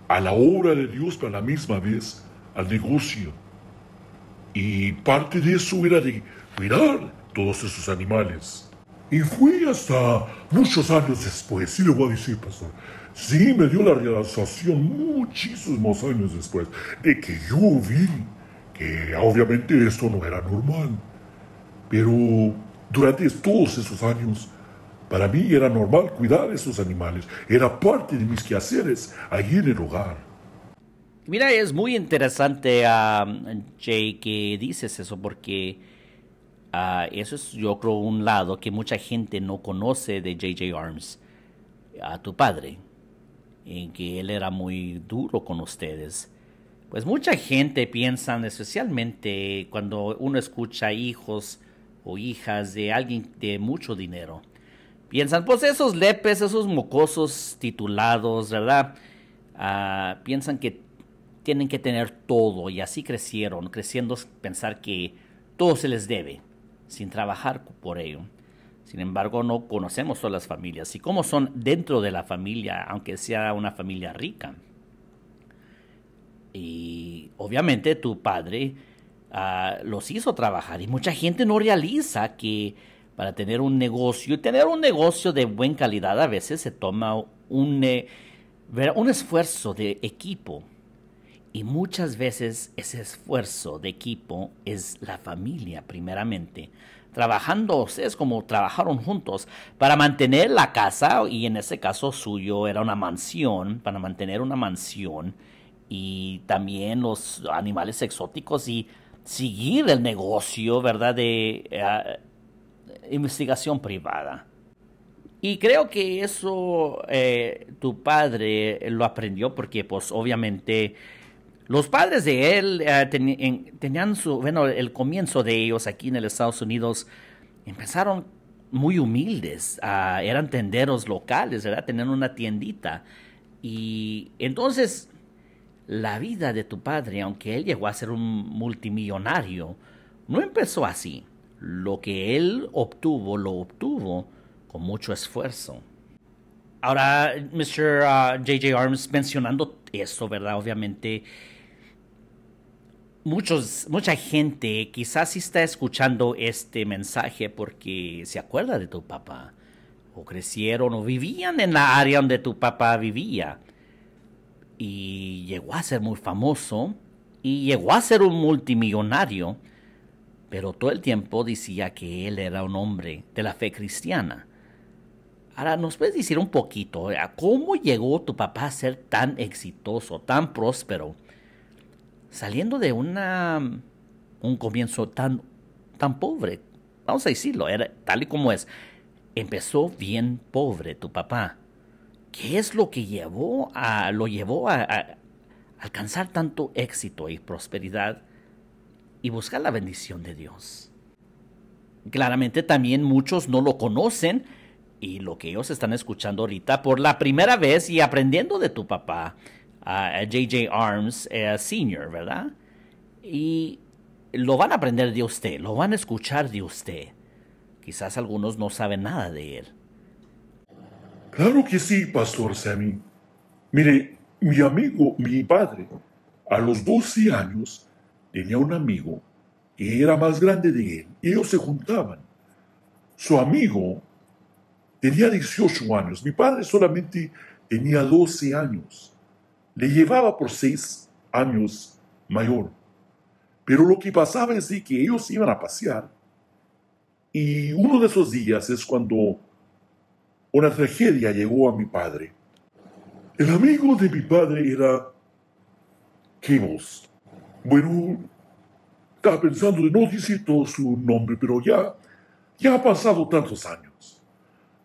a la obra de Dios, pero a la misma vez al negocio. Y parte de eso era de cuidar todos esos animales. Y fue hasta muchos años después, sí le voy a decir, pastor, sí me dio la realización muchísimos años después de que yo vi que obviamente esto no era normal. Pero durante todos esos años, para mí era normal cuidar a esos animales. Era parte de mis quehaceres allí en el hogar. Mira, es muy interesante, Jay, que dices eso porque eso es, yo creo, un lado que mucha gente no conoce de J.J. Arms, a tu padre, en que él era muy duro con ustedes. Pues mucha gente piensa, especialmente cuando uno escucha hijos o hijas de alguien de mucho dinero, piensan, pues esos lepes, esos mocosos titulados, ¿verdad? Piensan que tienen que tener todo y así crecieron, creciendo pensar que todo se les debe, sin trabajar por ello. Sin embargo, no conocemos todas las familias y cómo son dentro de la familia, aunque sea una familia rica. Y obviamente tu padre los hizo trabajar y mucha gente no realiza que para tener un negocio, y tener un negocio de buena calidad a veces se toma un esfuerzo de equipo. Y muchas veces ese esfuerzo de equipo es la familia primeramente. Trabajando, es como trabajaron juntos para mantener la casa, y en ese caso suyo era una mansión, para mantener una mansión y también los animales exóticos y seguir el negocio, ¿verdad? De investigación privada. Y creo que eso tu padre lo aprendió porque pues obviamente los padres de él tenían bueno, el comienzo de ellos aquí en los Estados Unidos empezaron muy humildes, eran tenderos locales, ¿verdad? Tenían una tiendita. Y entonces la vida de tu padre, aunque él llegó a ser un multimillonario, no empezó así. Lo que él obtuvo, lo obtuvo con mucho esfuerzo. Ahora, Mr. J.J. Arms, mencionando esto, ¿verdad? Obviamente, mucha gente quizás sí está escuchando este mensaje porque se acuerda de tu papá, o crecieron o vivían en la área donde tu papá vivía, y llegó a ser muy famoso, y llegó a ser un multimillonario, pero todo el tiempo decía que él era un hombre de la fe cristiana. Ahora, ¿nos puedes decir un poquito cómo llegó tu papá a ser tan exitoso, tan próspero, saliendo de un comienzo tan pobre? Vamos a decirlo, era tal y como es. Empezó bien pobre tu papá. ¿Qué es lo que lo llevó a alcanzar tanto éxito y prosperidad y buscar la bendición de Dios? Claramente también muchos no lo conocen y lo que ellos están escuchando ahorita por la primera vez y aprendiendo de tu papá, J.J. Arms Sr., ¿verdad? Y lo van a aprender de usted, lo van a escuchar de usted. Quizás algunos no saben nada de él. Claro que sí, Pastor Sammy. Mire, mi padre, a los 12 años, tenía un amigo que era más grande de él. Y ellos se juntaban. Su amigo tenía 18 años. Mi padre solamente tenía 12 años. Le llevaba por 6 años mayor. Pero lo que pasaba es que ellos iban a pasear. Y uno de esos días es cuando una tragedia llegó a mi padre. El amigo de mi padre era Cables. Bueno, estaba pensando de no decir todo su nombre, pero ya ha pasado tantos años.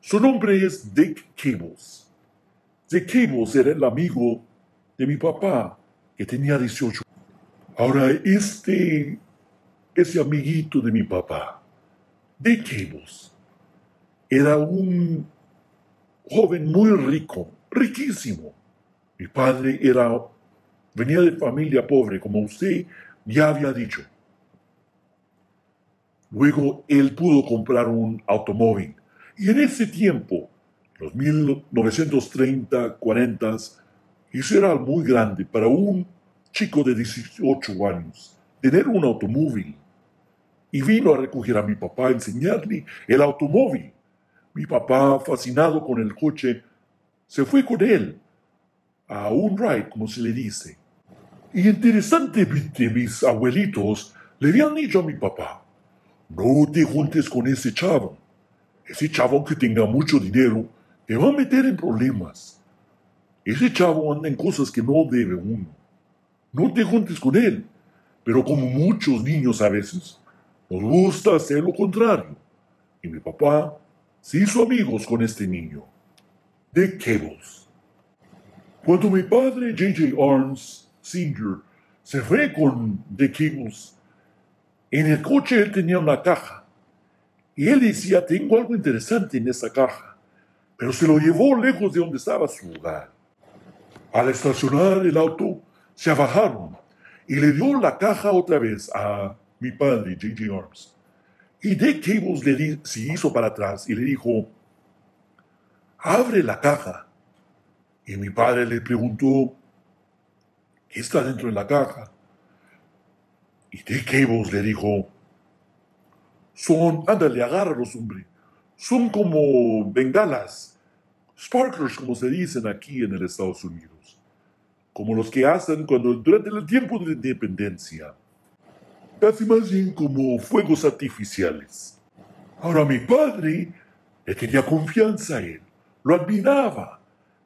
Su nombre es Dick Cables. Dick Cables era el amigo de mi papá, que tenía 18. Ahora, ese amiguito de mi papá, Dick Cables, era un joven muy rico, riquísimo. Mi padre venía de familia pobre, como usted ya había dicho. Luego él pudo comprar un automóvil. Y en ese tiempo, los 1930, 40, eso era muy grande para un chico de 18 años, tener un automóvil. Y vino a recoger a mi papá a enseñarle el automóvil. Mi papá, fascinado con el coche, se fue con él a un ride, como se le dice. Y interesantemente, mis abuelitos le habían dicho a mi papá: no te juntes con ese chavo. Ese chavo que tenga mucho dinero te va a meter en problemas. Ese chavo anda en cosas que no debe uno. No te juntes con él. Pero como muchos niños a veces, nos gusta hacer lo contrario. Y mi papá se hizo amigos con este niño, Dick Cables. Cuando mi padre, J.J. Arms Sr., se fue con Dick Cables, en el coche él tenía una caja. Y él decía: tengo algo interesante en esa caja. Pero se lo llevó lejos de donde estaba su hogar. Al estacionar el auto, se bajaron y le dio la caja otra vez a mi padre, J.J. Arms. Y Dick Cables se hizo para atrás y le dijo: abre la caja. Y mi padre le preguntó: ¿qué está dentro de la caja? Y Dick Cables le dijo: ándale, agárralos, hombre. Son como bengalas, sparklers, como se dicen aquí en el Estados Unidos. Como los que hacen durante el tiempo de la independencia. Casi más bien como fuegos artificiales. Ahora mi padre le tenía confianza a él, lo admiraba,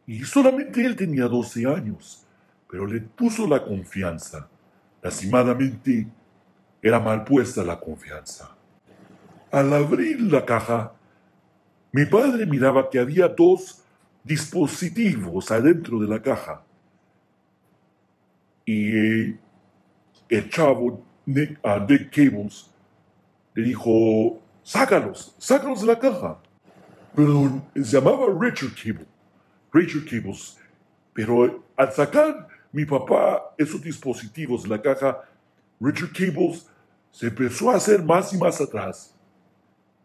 y solamente él tenía 12 años, pero le puso la confianza. Lastimadamente, Era mal puesta la confianza. Al abrir la caja, mi padre miraba que había dos dispositivos adentro de la caja. Y el chavo, Dick Cables, le dijo, sácalos de la caja. Pero se llamaba Richard Cables. Pero al sacar mi papá esos dispositivos de la caja, Richard Cables se empezó a hacer más y más atrás.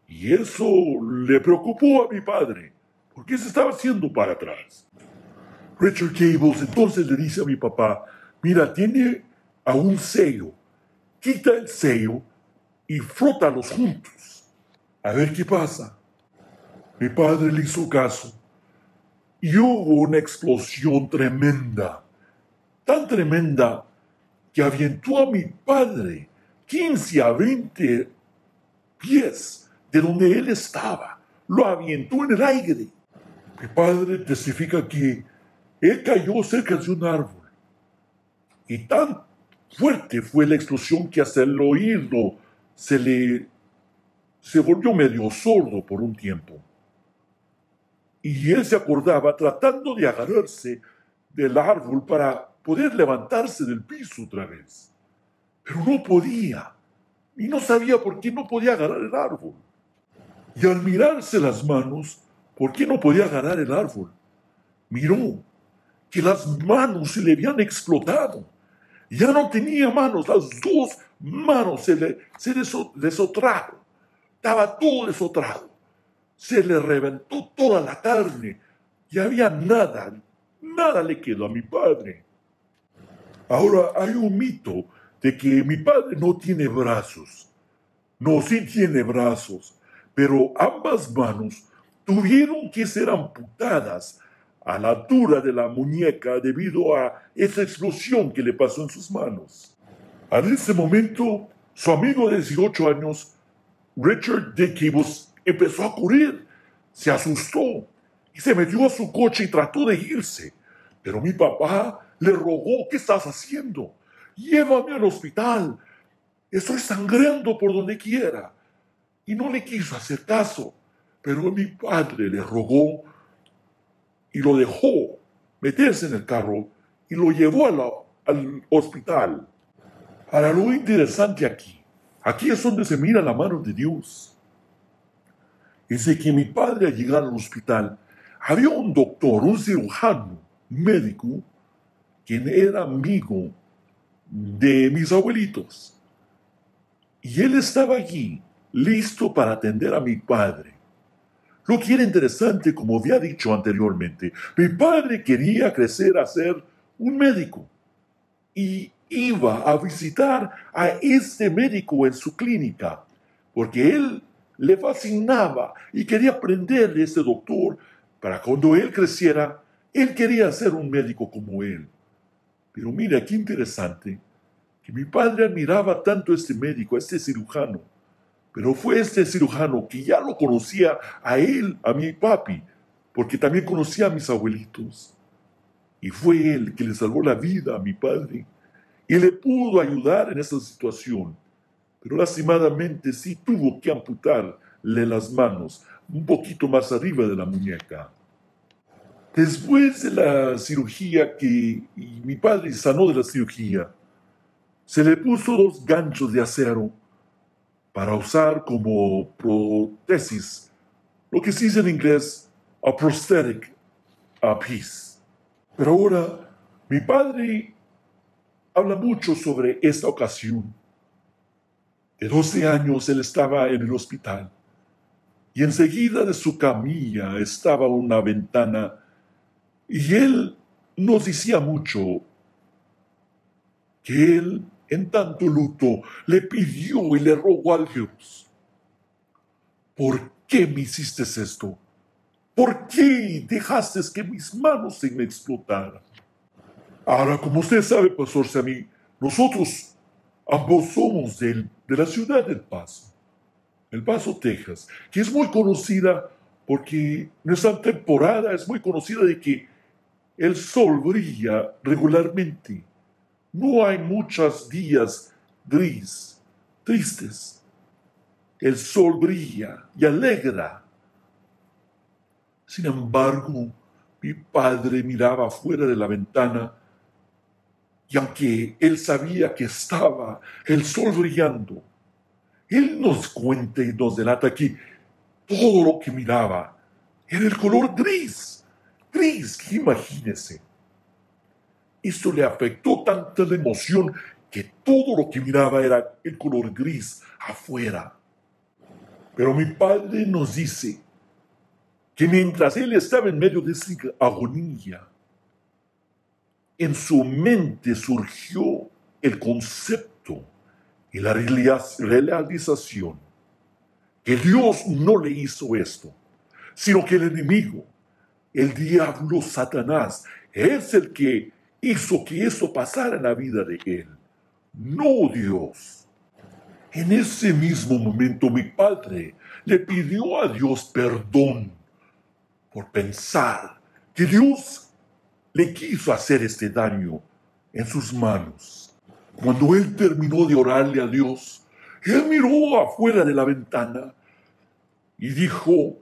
Y eso le preocupó a mi padre, porque se estaba haciendo para atrás. Richard Cables entonces le dice a mi papá, mira, tiene a un sello, quita el sello y frótalos juntos, a ver qué pasa. Mi padre le hizo caso y hubo una explosión tremenda, tan tremenda que avientó a mi padre 15 a 20 pies de donde él estaba. Lo avientó en el aire. Mi padre testifica que él cayó cerca de un árbol. Y tan fuerte fue la explosión que hasta el oído se volvió medio sordo por un tiempo. Y él se acordaba tratando de agarrarse del árbol para poder levantarse del piso otra vez. Pero no podía. Y no sabía por qué no podía agarrar el árbol. Y al mirarse las manos, ¿por qué no podía agarrar el árbol? Miró que las manos se le habían explotado. Ya no tenía manos, las dos manos se desotraron. Estaba todo desotrado. Se le reventó toda la carne. Y había nada le quedó a mi padre. Ahora hay un mito de que mi padre no tiene brazos. No, sí tiene brazos, pero ambas manos tuvieron que ser amputadas a la altura de la muñeca debido a esa explosión que le pasó en sus manos. En ese momento, su amigo de 18 años, Richard D. Cables, empezó a correr. Se asustó y se metió a su coche y trató de irse. Pero mi papá le rogó, ¿qué estás haciendo? Llévame al hospital. Estoy sangrando por donde quiera. Y no le quiso hacer caso. Pero mi padre le rogó y lo dejó meterse en el carro y lo llevó al hospital. Ahora, lo interesante aquí es donde se mira la mano de Dios. Es de que mi padre al llegar al hospital, había un doctor, un cirujano, médico, quien era amigo de mis abuelitos. Y él estaba allí, listo para atender a mi padre. Lo que era interesante, como había dicho anteriormente, mi padre quería crecer a ser un médico. Y iba a visitar a este médico en su clínica, porque él le fascinaba y quería aprender de este doctor para cuando él creciera, él quería ser un médico como él. Pero mira, qué interesante, que mi padre admiraba tanto a este médico, a este cirujano, pero fue este cirujano que ya lo conocía a él, a mi papi, porque también conocía a mis abuelitos. Y fue él que le salvó la vida a mi padre y le pudo ayudar en esa situación. Pero lastimadamente sí tuvo que amputarle las manos un poquito más arriba de la muñeca. Después de la cirugía y mi padre sanó de la cirugía, se le puso 2 ganchos de acero para usar como prótesis, lo que se dice en inglés a prosthetic piece. Pero ahora mi padre habla mucho sobre esta ocasión. De 12 años él estaba en el hospital y enseguida de su camilla estaba una ventana y él nos decía mucho que él en tanto luto le pidió y le rogó a Dios: ¿por qué me hiciste esto? ¿Por qué dejaste que mis manos se me explotaran? Ahora, como usted sabe, Pastor Sammy, nosotros ambos somos de la ciudad del Paso, El Paso, Texas, que es muy conocida porque nuestra temporada es muy conocida de que el sol brilla regularmente. No hay muchos días gris, tristes. El sol brilla y alegra. Sin embargo, mi padre miraba afuera de la ventana y aunque él sabía que estaba el sol brillando, él nos cuenta y nos delata que todo lo que miraba era el color gris. Gris, que imagínese. Esto le afectó tanta la emoción que todo lo que miraba era el color gris afuera. Pero mi padre nos dice que mientras él estaba en medio de esa agonía, en su mente surgió el concepto y la realización que Dios no le hizo esto, sino que el enemigo, el diablo Satanás, es el que hizo que eso pasara en la vida de él, no Dios. En ese mismo momento mi padre le pidió a Dios perdón por pensar que Dios le quiso hacer este daño en sus manos. Cuando él terminó de orarle a Dios, él miró afuera de la ventana y dijo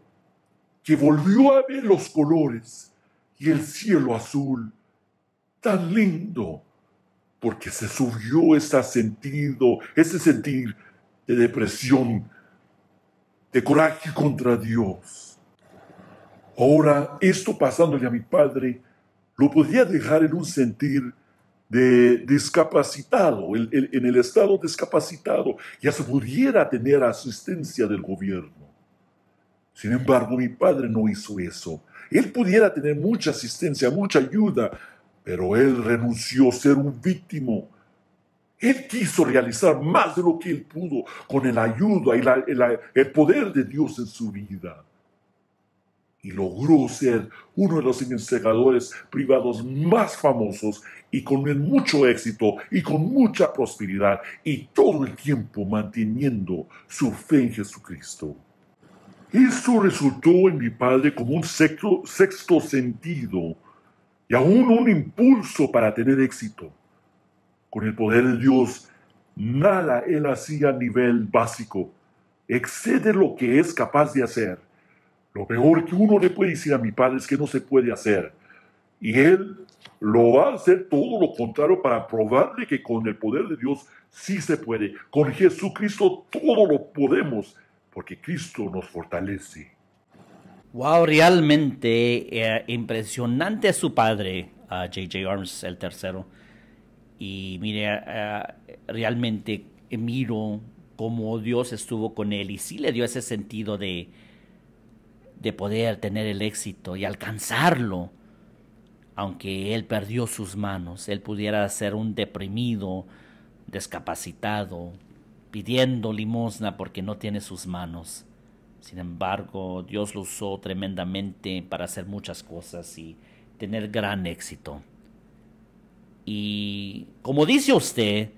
que volvió a ver los colores y el cielo azul tan lindo, porque se subió ese sentir de depresión, de coraje contra Dios. Ahora, esto pasándole a mi padre, lo podía dejar en un sentir de discapacitado, en el estado discapacitado, ya se pudiera tener asistencia del gobierno. Sin embargo, mi padre no hizo eso. Él pudiera tener mucha asistencia, mucha ayuda, pero él renunció a ser un víctima. Él quiso realizar más de lo que él pudo con la ayuda y el poder de Dios en su vida. Y logró ser uno de los investigadores privados más famosos y con mucho éxito y con mucha prosperidad y todo el tiempo manteniendo su fe en Jesucristo. Esto resultó en mi padre como un sexto sentido y aún un impulso para tener éxito. Con el poder de Dios, nada él hacía a nivel básico. Excede lo que es capaz de hacer. Lo peor que uno le puede decir a mi padre es que no se puede hacer. Y él lo va a hacer todo lo contrario para probarle que con el poder de Dios sí se puede. Con Jesucristo todo lo podemos, porque Cristo nos fortalece. Wow, realmente impresionante su padre, J.J. Arms el tercero. Y mire, realmente miro cómo Dios estuvo con él y sí le dio ese sentido de poder tener el éxito y alcanzarlo. Aunque él perdió sus manos, él pudiera ser un deprimido, discapacitado, pidiendo limosna porque no tiene sus manos. Sin embargo, Dios lo usó tremendamente para hacer muchas cosas y tener gran éxito. Y como dice usted,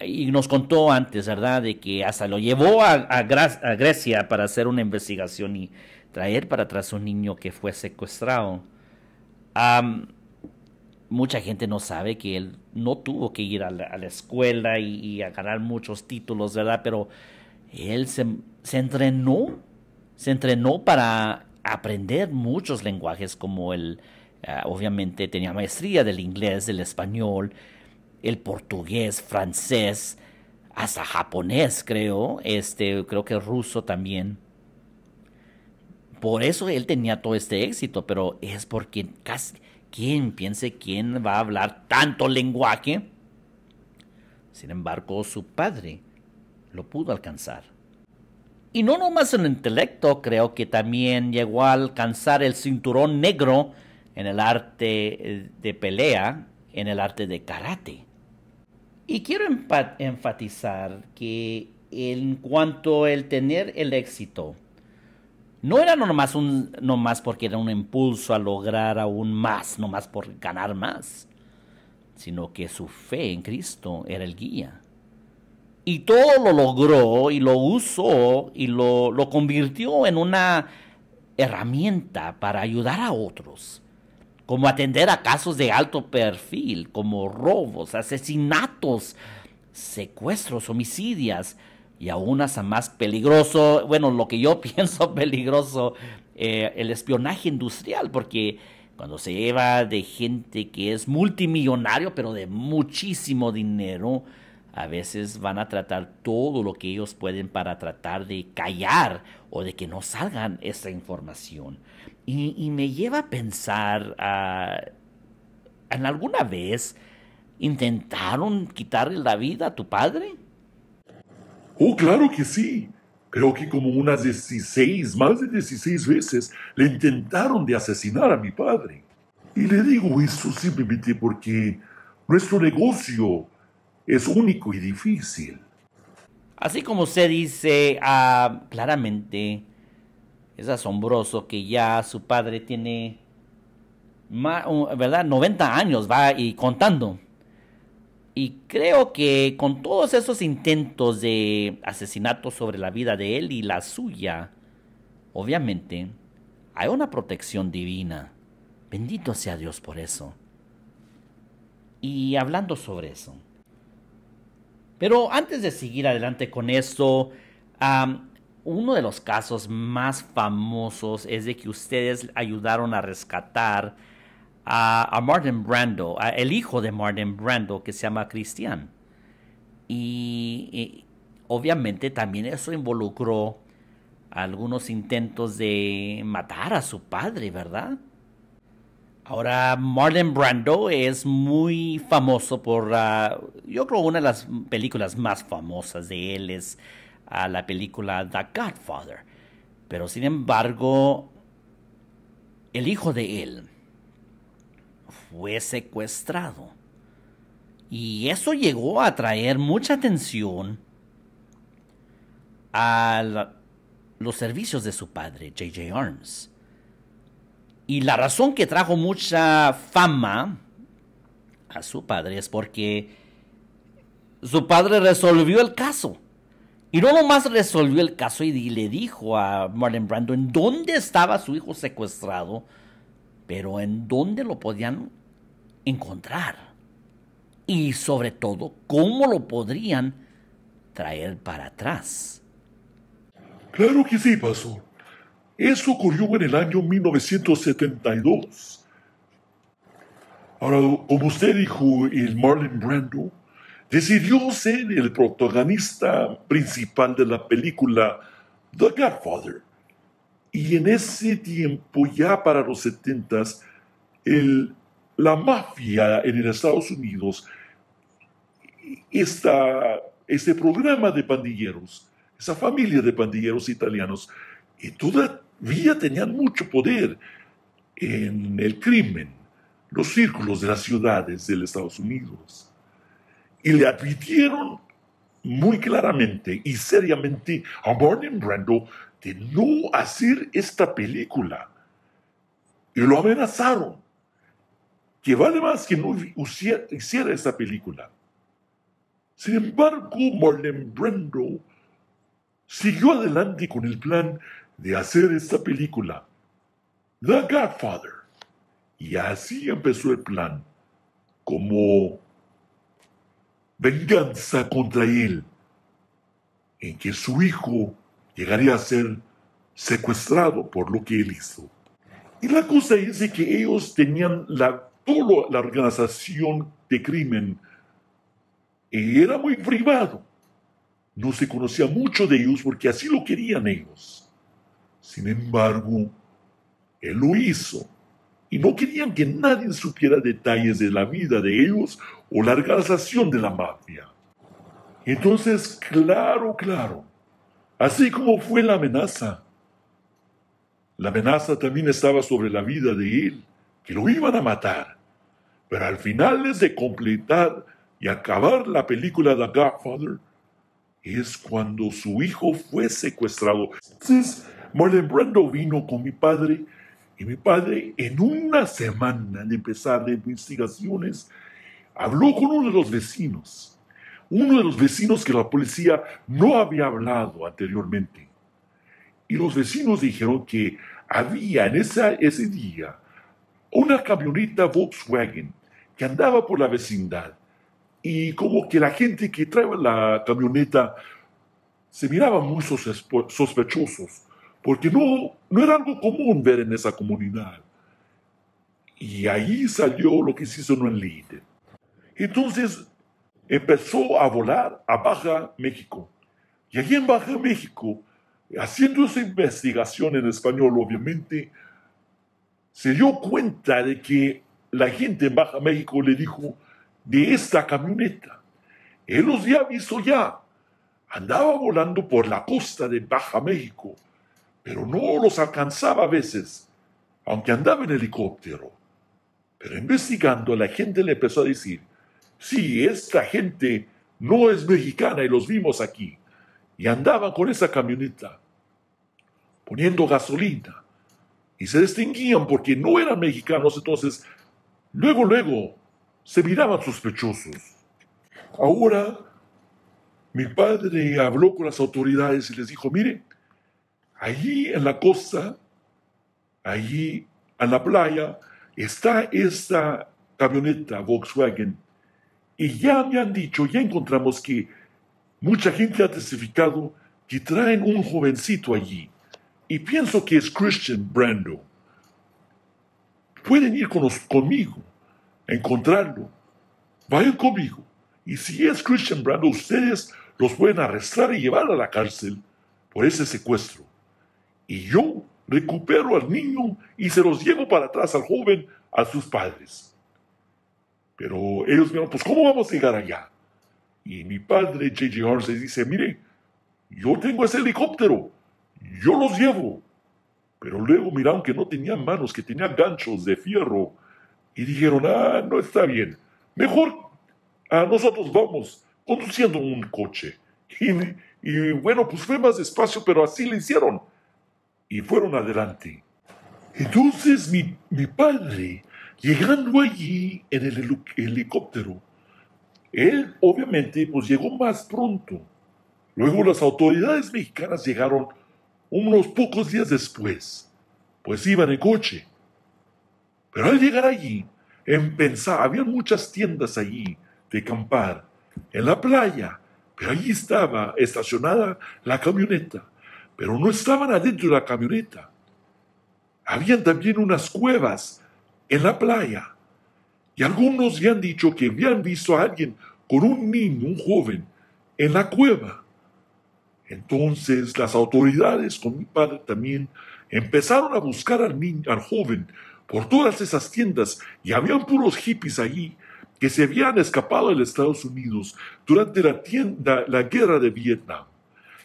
y nos contó antes, ¿verdad?, de que hasta lo llevó a Grecia para hacer una investigación y traer para atrás un niño que fue secuestrado. Mucha gente no sabe que él no tuvo que ir a la escuela y a ganar muchos títulos, ¿verdad? Pero él se entrenó para aprender muchos lenguajes como obviamente tenía maestría del inglés, del español, el portugués, francés, hasta japonés creo que ruso también. Por eso él tenía todo este éxito, pero es porque ¿quién va a hablar tanto lenguaje? Sin embargo, su padre lo pudo alcanzar. Y no nomás en el intelecto, creo que también llegó a alcanzar el cinturón negro en el arte de pelea, en el arte de karate. Y quiero enfatizar que en cuanto a el tener el éxito, no era nomás porque era un impulso a lograr aún más, nomás por ganar más, sino que su fe en Cristo era el guía. Y todo lo logró y lo usó y lo convirtió en una herramienta para ayudar a otros, como atender a casos de alto perfil, como robos, asesinatos, secuestros, homicidios y aún hasta más peligroso, bueno, lo que yo pienso peligroso, el espionaje industrial, porque cuando se lleva de gente que es multimillonario, pero de muchísimo dinero, a veces van a tratar todo lo que ellos pueden para tratar de callar o de que no salgan esa información. Y me lleva a pensar, ¿en alguna vez intentaron quitarle la vida a tu padre? Oh, claro que sí. Creo que como unas 16, más de 16 veces le intentaron de asesinar a mi padre. Y le digo esto simplemente porque nuestro negocio es único y difícil. Así como usted dice, claramente es asombroso que ya su padre tiene, ¿verdad? 90 años, va y contando. Y creo que con todos esos intentos de asesinato sobre la vida de él y la suya, obviamente hay una protección divina. Bendito sea Dios por eso. Y hablando sobre eso. Pero antes de seguir adelante con esto, uno de los casos más famosos es de que ustedes ayudaron a rescatar a Martin Brando, el hijo de Martin Brando, que se llama Christian. Y obviamente también eso involucró algunos intentos de matar a su padre, ¿verdad? Ahora, Marlon Brando es muy famoso por, yo creo, una de las películas más famosas de él es la película The Godfather. Pero sin embargo, el hijo de él fue secuestrado. Y eso llegó a traer mucha atención a los servicios de su padre, J.J. Arms. Y la razón que trajo mucha fama a su padre es porque su padre resolvió el caso. Y no nomás resolvió el caso y le dijo a Marlon Brando en dónde estaba su hijo secuestrado, pero en dónde lo podían encontrar. Y sobre todo, cómo lo podrían traer para atrás. Claro que sí, pastor. Eso ocurrió en el año 1972. Ahora, como usted dijo, el Marlon Brando decidió ser el protagonista principal de la película The Godfather. Y en ese tiempo, ya para los 70s, la mafia en los Estados Unidos, este programa de pandilleros, esa familia de pandilleros italianos, y todavía tenían mucho poder en el crimen, los círculos de las ciudades de los Estados Unidos. Y le advirtieron muy claramente y seriamente a Marlon Brando de no hacer esta película. Y lo amenazaron, que vale más que no hiciera esta película. Sin embargo, Marlon Brando siguió adelante con el plan de hacer esta película, The Godfather. Y así empezó el plan, como venganza contra él, en que su hijo llegaría a ser secuestrado por lo que él hizo. Y la cosa es de que ellos tenían toda la organización de crimen y era muy privado. No se conocía mucho de ellos porque así lo querían ellos. Sin embargo, él lo hizo y no querían que nadie supiera detalles de la vida de ellos o la organización de la mafia. Entonces, claro, así como fue la amenaza también estaba sobre la vida de él, que lo iban a matar. Pero al final de completar y acabar la película The Godfather, es cuando su hijo fue secuestrado. Entonces, Marlon Brando vino con mi padre, y mi padre, en una semana de empezar de investigaciones, habló con uno de los vecinos que la policía no había hablado anteriormente. Y los vecinos dijeron que había en ese día una camioneta Volkswagen que andaba por la vecindad y como que la gente que traía la camioneta se miraban muy sospechosos, porque no era algo común ver en esa comunidad. Y ahí salió lo que se hizo en el líder. Entonces empezó a volar a Baja México. Y allí en Baja México, haciendo esa investigación en español, obviamente, se dio cuenta de que la gente en Baja México le dijo de esta camioneta. Él los había visto ya. Andaba volando por la costa de Baja México, pero no los alcanzaba a veces, aunque andaba en helicóptero. Pero investigando, la gente le empezó a decir, sí, esta gente no es mexicana y los vimos aquí. Y andaban con esa camioneta, poniendo gasolina. Y se distinguían porque no eran mexicanos, entonces luego se miraban sospechosos. Ahora, mi padre habló con las autoridades y les dijo, miren, allí en la costa, allí en la playa, está esta camioneta Volkswagen. Y ya me han dicho, ya encontramos que mucha gente ha testificado que traen un jovencito allí. Y pienso que es Christian Brando. Pueden ir conmigo a encontrarlo. Vayan conmigo. Y si es Christian Brando, ustedes los pueden arrestar y llevar a la cárcel por ese secuestro. Y yo recupero al niño y se los llevo para atrás al joven a sus padres. Pero ellos me dijeron, pues ¿cómo vamos a llegar allá? Y mi padre, J.J. Arms, les dice, mire, yo tengo ese helicóptero, yo los llevo. Pero luego miraron que no tenían manos, que tenían ganchos de fierro. Y dijeron, no está bien. Mejor nosotros vamos conduciendo un coche. Y bueno, pues fue más despacio, pero así le hicieron. Y fueron adelante. Entonces mi padre, llegando allí en el helicóptero, él obviamente pues llegó más pronto. Luego las autoridades mexicanas llegaron unos pocos días después, pues iban en coche. Pero al llegar allí, había muchas tiendas allí de acampar, en la playa, pero allí estaba estacionada la camioneta, pero no estaban adentro de la camioneta. Habían también unas cuevas en la playa, y algunos ya han dicho que habían visto a alguien con un niño, un joven, en la cueva. Entonces las autoridades con mi padre también empezaron a buscar al joven por todas esas tiendas, y habían puros hippies allí que se habían escapado de los Estados Unidos durante la guerra de Vietnam.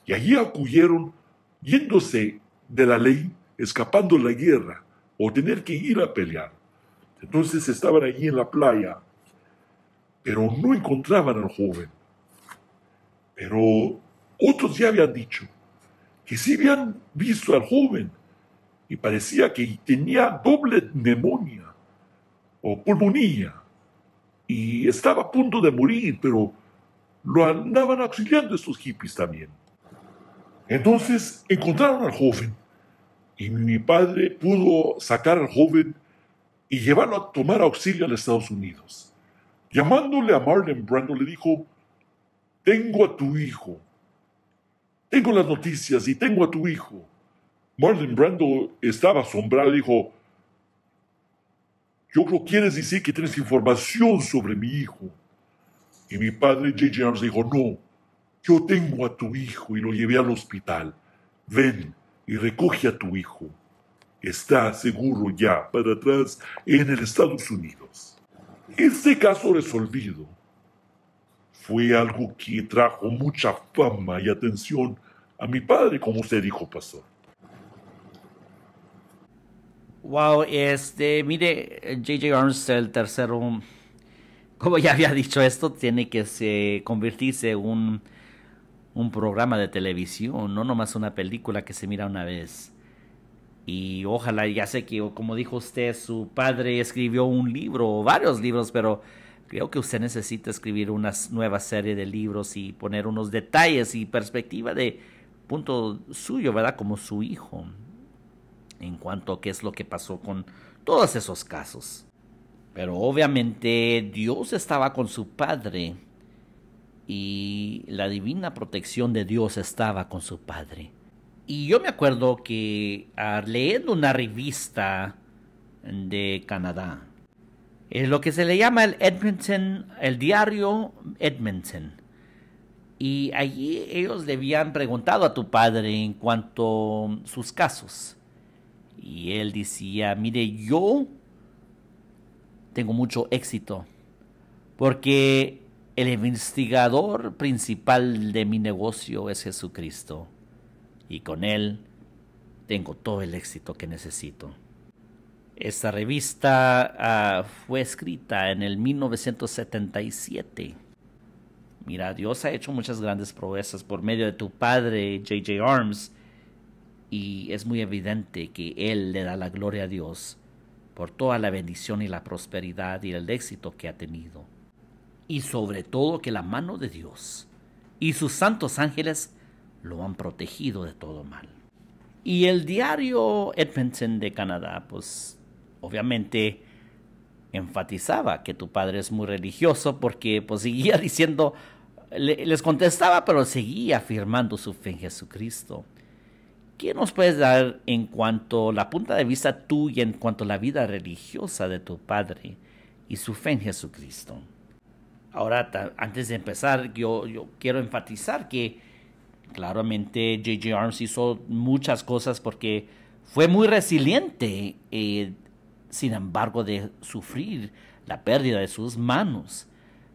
Y allí acudieron yéndose de la ley, escapando de la guerra o tener que ir a pelear. Entonces estaban allí en la playa, pero no encontraban al joven. Pero otros ya habían dicho que sí habían visto al joven y parecía que tenía doble neumonía o pulmonía y estaba a punto de morir, pero lo andaban auxiliando estos hippies también. Entonces encontraron al joven y mi padre pudo sacar al joven y llevarlo a tomar auxilio a los Estados Unidos. Llamándole a Marlon Brando le dijo, tengo a tu hijo. Tengo las noticias y tengo a tu hijo. Marlon Brando estaba asombrado y dijo, yo creo que quieres decir que tienes información sobre mi hijo. Y mi padre J.J. Arms dijo, no, yo tengo a tu hijo y lo llevé al hospital. Ven y recoge a tu hijo. Está seguro ya para atrás en el Estados Unidos. Este caso resolvido fue algo que trajo mucha fama y atención a mi padre, como usted dijo, pastor. Wow, mire, J.J. Arms, el tercero, como ya había dicho, esto tiene que convertirse en un programa de televisión, no nomás una película que se mira una vez. Y ojalá, ya sé que, como dijo usted, su padre escribió un libro o varios libros, pero creo que usted necesita escribir una nueva serie de libros y poner unos detalles y perspectiva de punto suyo, ¿verdad? Como su hijo, en cuanto a qué es lo que pasó con todos esos casos. Pero obviamente Dios estaba con su padre y la divina protección de Dios estaba con su padre. Y yo me acuerdo que leyendo una revista de Canadá, lo que se le llama el diario Edmonton, y allí ellos le habían preguntado a tu padre en cuanto a sus casos. Y él decía, mire, yo tengo mucho éxito porque el investigador principal de mi negocio es Jesucristo. Y con él tengo todo el éxito que necesito. Esta revista fue escrita en el 1977. Mira, Dios ha hecho muchas grandes proezas por medio de tu padre, J.J. Arms, y es muy evidente que él le da la gloria a Dios por toda la bendición y la prosperidad y el éxito que ha tenido. Y sobre todo que la mano de Dios y sus santos ángeles lo han protegido de todo mal. Y el diario Edmonton de Canadá, pues obviamente enfatizaba que tu padre es muy religioso porque pues seguía diciendo, les contestaba, pero seguía afirmando su fe en Jesucristo. ¿Qué nos puedes dar en cuanto a la punta de vista tuya en cuanto a la vida religiosa de tu padre y su fe en Jesucristo? Ahora, antes de empezar, yo quiero enfatizar que claramente J.J. Arms hizo muchas cosas porque fue muy resiliente, sin embargo, de sufrir la pérdida de sus manos.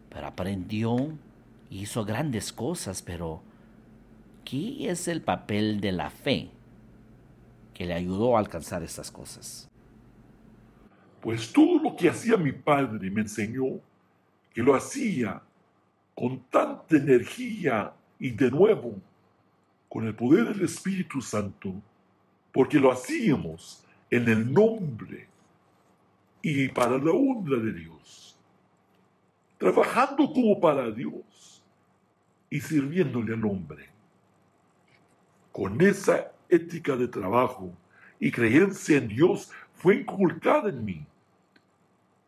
Pero aprendió y hizo grandes cosas, pero ¿qué es el papel de la fe que le ayudó a alcanzar estas cosas? Pues todo lo que hacía mi padre me enseñó que lo hacía con tanta energía y de nuevo con el poder del Espíritu Santo, porque lo hacíamos en el nombre y para la honra de Dios, trabajando como para Dios y sirviéndole al hombre. Con esa ética de trabajo y creencia en Dios fue inculcada en mí.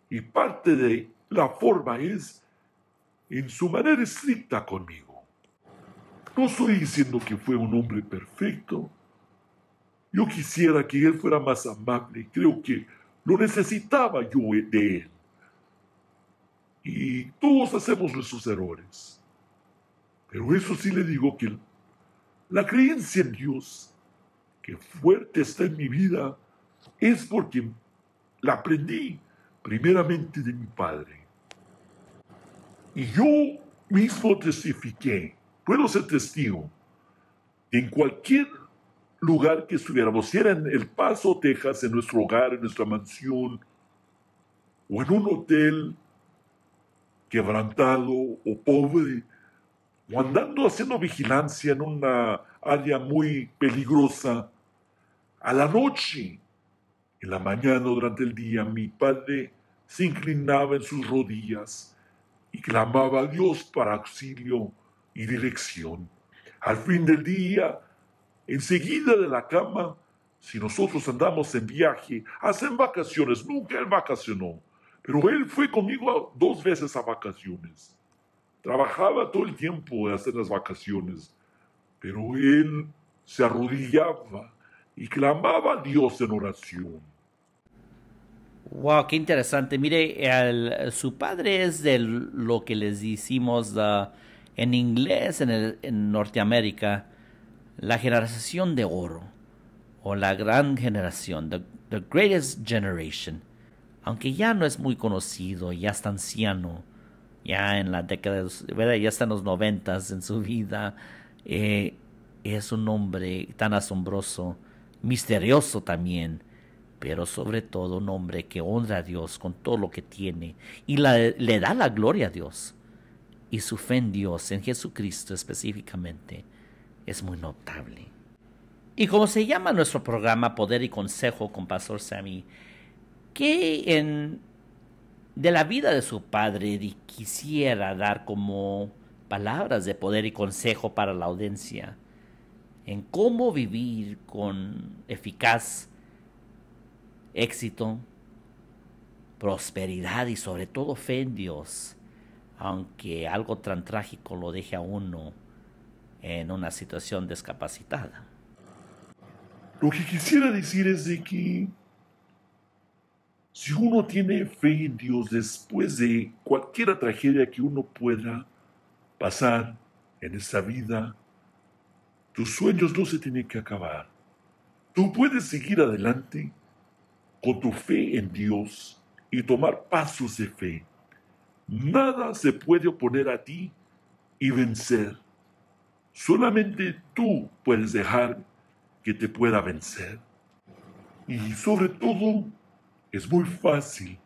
Y parte de la forma es en su manera estricta conmigo. No estoy diciendo que fue un hombre perfecto. Yo quisiera que él fuera más amable. Creo que lo necesitaba yo de él. Y todos hacemos nuestros errores. Pero eso sí le digo que la creencia en Dios, que fuerte está en mi vida, es porque la aprendí primeramente de mi padre. Y yo mismo testifiqué, puedo ser testigo, en cualquier lugar que estuviéramos, si era en El Paso, Texas, en nuestro hogar, en nuestra mansión, o en un hotel quebrantado o pobre, o andando haciendo vigilancia en una área muy peligrosa, a la noche, en la mañana o durante el día, mi padre se inclinaba en sus rodillas y clamaba a Dios para auxilio y dirección. Al fin del día, enseguida de la cama, si nosotros andamos en viaje, hacen vacaciones, nunca él vacacionó, pero él fue conmigo 2 veces a vacaciones. Trabajaba todo el tiempo de hacer las vacaciones, pero él se arrodillaba y clamaba a Dios en oración. Wow, qué interesante. Mire, su padre es de lo que les decimos en inglés en Norteamérica, la generación de oro, o la gran generación, the greatest generation. Aunque ya no es muy conocido, ya está anciano, ya en la década, ¿verdad? Ya está en los 90s en su vida. Es un hombre tan asombroso, misterioso también, pero sobre todo un hombre que honra a Dios con todo lo que tiene y le da la gloria a Dios. Y su fe en Dios, en Jesucristo específicamente, es muy notable. Y como se llama nuestro programa Poder y Consejo con Pastor Sammy, ¿qué de la vida de su padre quisiera dar como palabras de poder y consejo para la audiencia en cómo vivir con eficaz éxito, prosperidad y sobre todo fe en Dios aunque algo tan trágico lo deje a uno en una situación discapacitada. Lo que quisiera decir es de que si uno tiene fe en Dios después de cualquier tragedia que uno pueda pasar en esta vida, tus sueños no se tienen que acabar. Tú puedes seguir adelante con tu fe en Dios y tomar pasos de fe. Nada se puede oponer a ti y vencer. Solamente tú puedes dejar que te pueda vencer. Y sobre todo, es muy fácil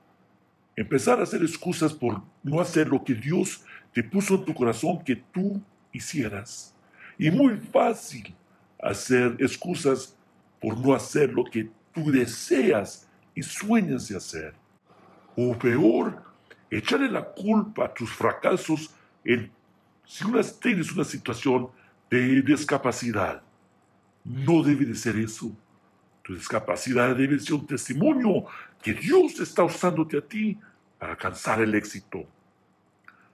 empezar a hacer excusas por no hacer lo que Dios te puso en tu corazón que tú hicieras. Y muy fácil hacer excusas por no hacer lo que tú deseas y sueñas de hacer. O peor, echarle la culpa a tus fracasos si tienes una situación de discapacidad. No debe de ser eso. Tu discapacidad debe ser un testimonio que Dios está usándote a ti para alcanzar el éxito.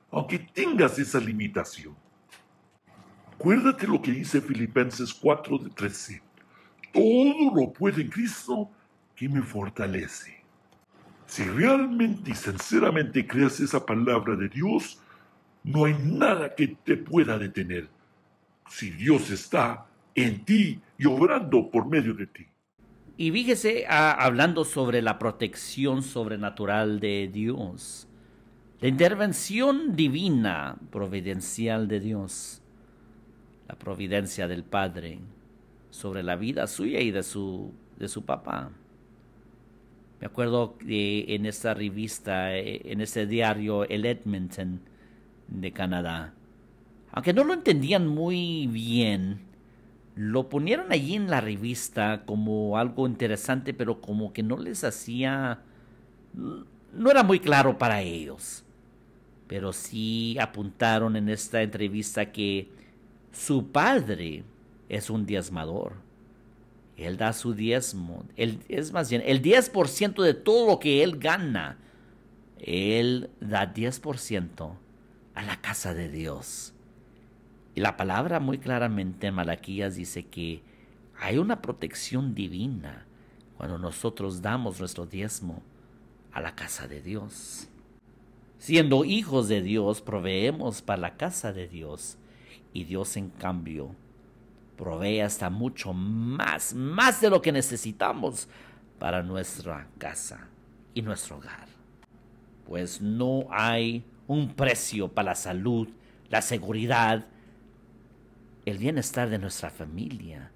Aunque tengas esa limitación. Acuérdate lo que dice Filipenses 4:13. Todo lo puedo en Cristo que me fortalece. Si realmente y sinceramente crees esa palabra de Dios, no hay nada que te pueda detener. Si Dios está en ti y obrando por medio de ti. Y fíjese, hablando sobre la protección sobrenatural de Dios, la intervención divina, providencial de Dios, la providencia del Padre sobre la vida suya y de su papá. Me acuerdo que en esta revista, en este diario, el Edmonton de Canadá, aunque no lo entendían muy bien, lo ponieron allí en la revista como algo interesante, pero como que no les hacía, no era muy claro para ellos. Pero sí apuntaron en esta entrevista que su padre es un diezmador. Él da su diezmo. Es más bien, el 10% de todo lo que él gana, él da 10% a la casa de Dios. Y la palabra muy claramente en Malaquías dice que hay una protección divina cuando nosotros damos nuestro diezmo a la casa de Dios. Siendo hijos de Dios, proveemos para la casa de Dios. Y Dios, en cambio, provee hasta mucho más de lo que necesitamos para nuestra casa y nuestro hogar. Pues no hay un precio para la salud, la seguridad, el bienestar de nuestra familia,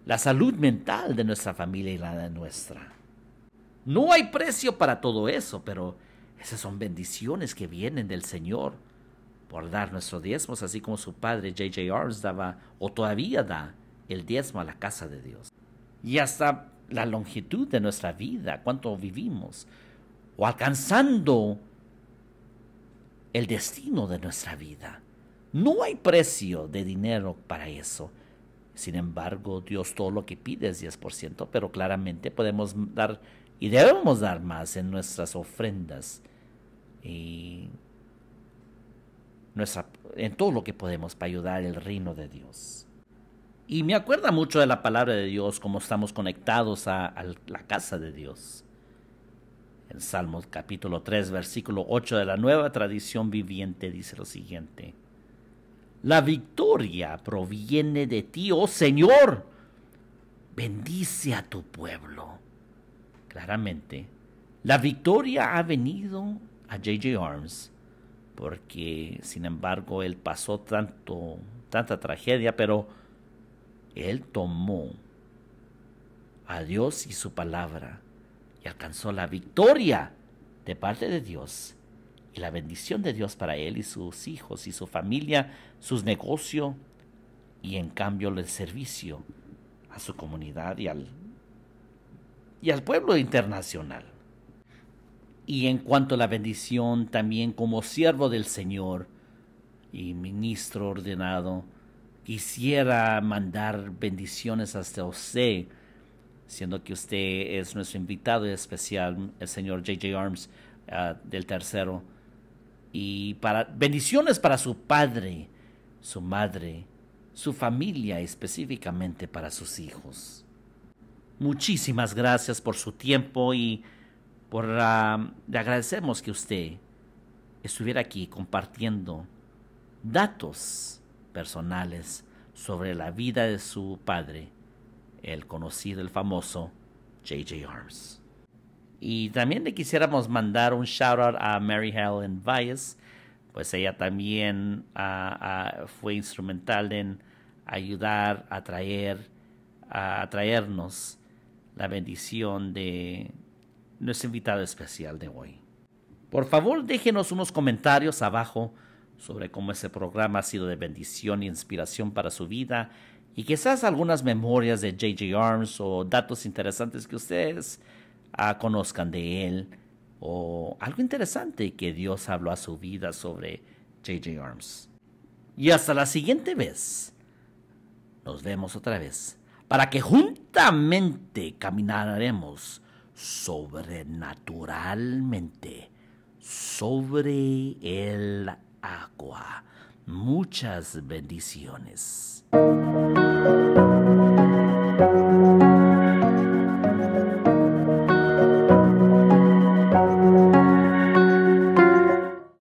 la salud mental de nuestra familia y la de nuestra. No hay precio para todo eso, pero esas son bendiciones que vienen del Señor por dar nuestros diezmos, así como su padre J.J. Arms daba o todavía da el diezmo a la casa de Dios. Y hasta la longitud de nuestra vida, cuánto vivimos, o alcanzando el destino de nuestra vida. No hay precio de dinero para eso. Sin embargo, Dios todo lo que pide es 10%, pero claramente podemos dar y debemos dar más en nuestras ofrendas y en todo lo que podemos para ayudar el reino de Dios. Y me acuerda mucho de la palabra de Dios, como estamos conectados a la casa de Dios. En Salmos capítulo 3, versículo 8 de la Nueva Tradición Viviente dice lo siguiente: la victoria proviene de ti, oh Señor. Bendice a tu pueblo. Claramente, la victoria ha venido a J.J. Arms porque, sin embargo, él pasó tanta tragedia, pero él tomó a Dios y su palabra y alcanzó la victoria de parte de Dios y la bendición de Dios para él y sus hijos y su familia, sus negocios y en cambio el servicio a su comunidad y al pueblo internacional. Y en cuanto a la bendición, también como siervo del Señor y ministro ordenado, quisiera mandar bendiciones hasta usted, siendo que usted es nuestro invitado especial, el señor J.J. Arms del tercero. y bendiciones para su padre, su madre, su familia, específicamente para sus hijos. Muchísimas gracias por su tiempo y le agradecemos que usted estuviera aquí compartiendo datos personales sobre la vida de su padre, el conocido, el famoso J.J. Arms. Y también le quisiéramos mandar un shout out a Mary Helen Valles, pues ella también fue instrumental en ayudar a traernos la bendición de nuestro invitado especial de hoy. Por favor, déjenos unos comentarios abajo sobre cómo ese programa ha sido de bendición e inspiración para su vida y quizás algunas memorias de J.J. Arms o datos interesantes que ustedes conozcan de él o algo interesante que Dios habló a su vida sobre J.J. Arms. Y hasta la siguiente vez, nos vemos otra vez para que juntamente caminaremos sobrenaturalmente sobre el agua. Muchas bendiciones.